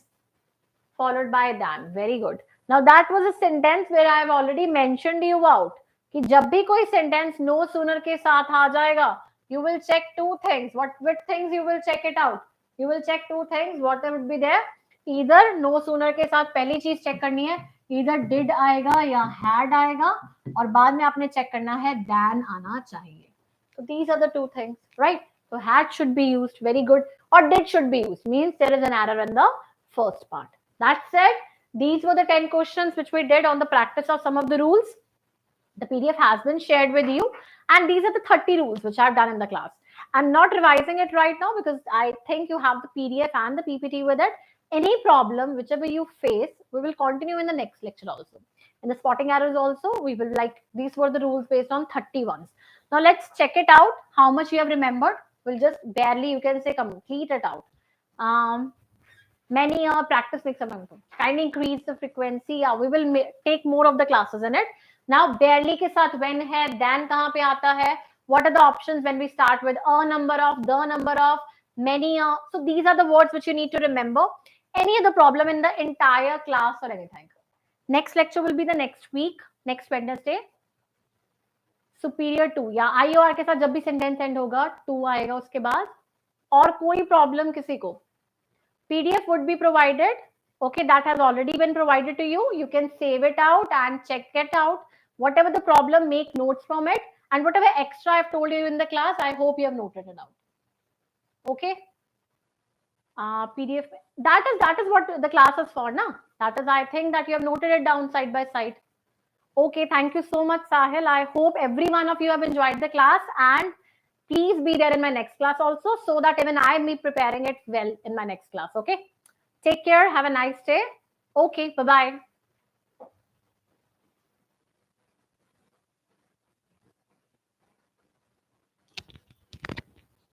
followed by than. Very good. Now that was a sentence where I have already mentioned you out. कि जब भी कोई sentence no sooner के साथ आ जाएगा, you will check 2 things. Which things you will check it out? You will check 2 things. What would be there? Either no sooner के साथ पहली चीज चेक करनी है, either did आएगा या had आएगा, और बाद में आपने चेक करना है than आना चाहिए. So these are the 2 things, right? So had should be used, very good, or did should be used, means there is an error in the first part. That said, these were the 10 questions which we did on the practice of some of the rules. The PDF has been shared with you, and these are the 30 rules which I've done in the class. I'm not revising it right now because I think you have the PDF and the PPT with it. Any problem, whichever you face, we will continue in the next lecture also. In the spotting arrows also, we will these were the rules based on 30 ones. Now let's check it out, how much you have remembered. We'll just barely, you can say, complete it out. Many practice makes a member. Kindly increase the frequency. We will take more of the classes in it. Now, barely के साथ when है, then कहाँ पे आता है? What are the options when we start with a number of, the number of, many? So these are the words which you need to remember. Any other problem in the entire class or anything? Next lecture will be the next week, next Wednesday. Superior to या IOR के साथ जब भी sentence end होगा, to आएगा उसके बाद. और कोई problem किसी को? PDF would be provided. Okay, that has already been provided to you. You can save it out and check it out. Whatever the problem, make notes from it. And whatever extra I've told you in the class, I hope you have noted it out. Okay. PDF. That is what the class is for, na? That is, I think that you have noted it down side by side. Okay, thank you so much, Sahil. I hope every one of you have enjoyed the class, and please be there in my next class also, so that even I am preparing it well in my next class. Okay. Take care. Have a nice day. Okay. Bye-bye.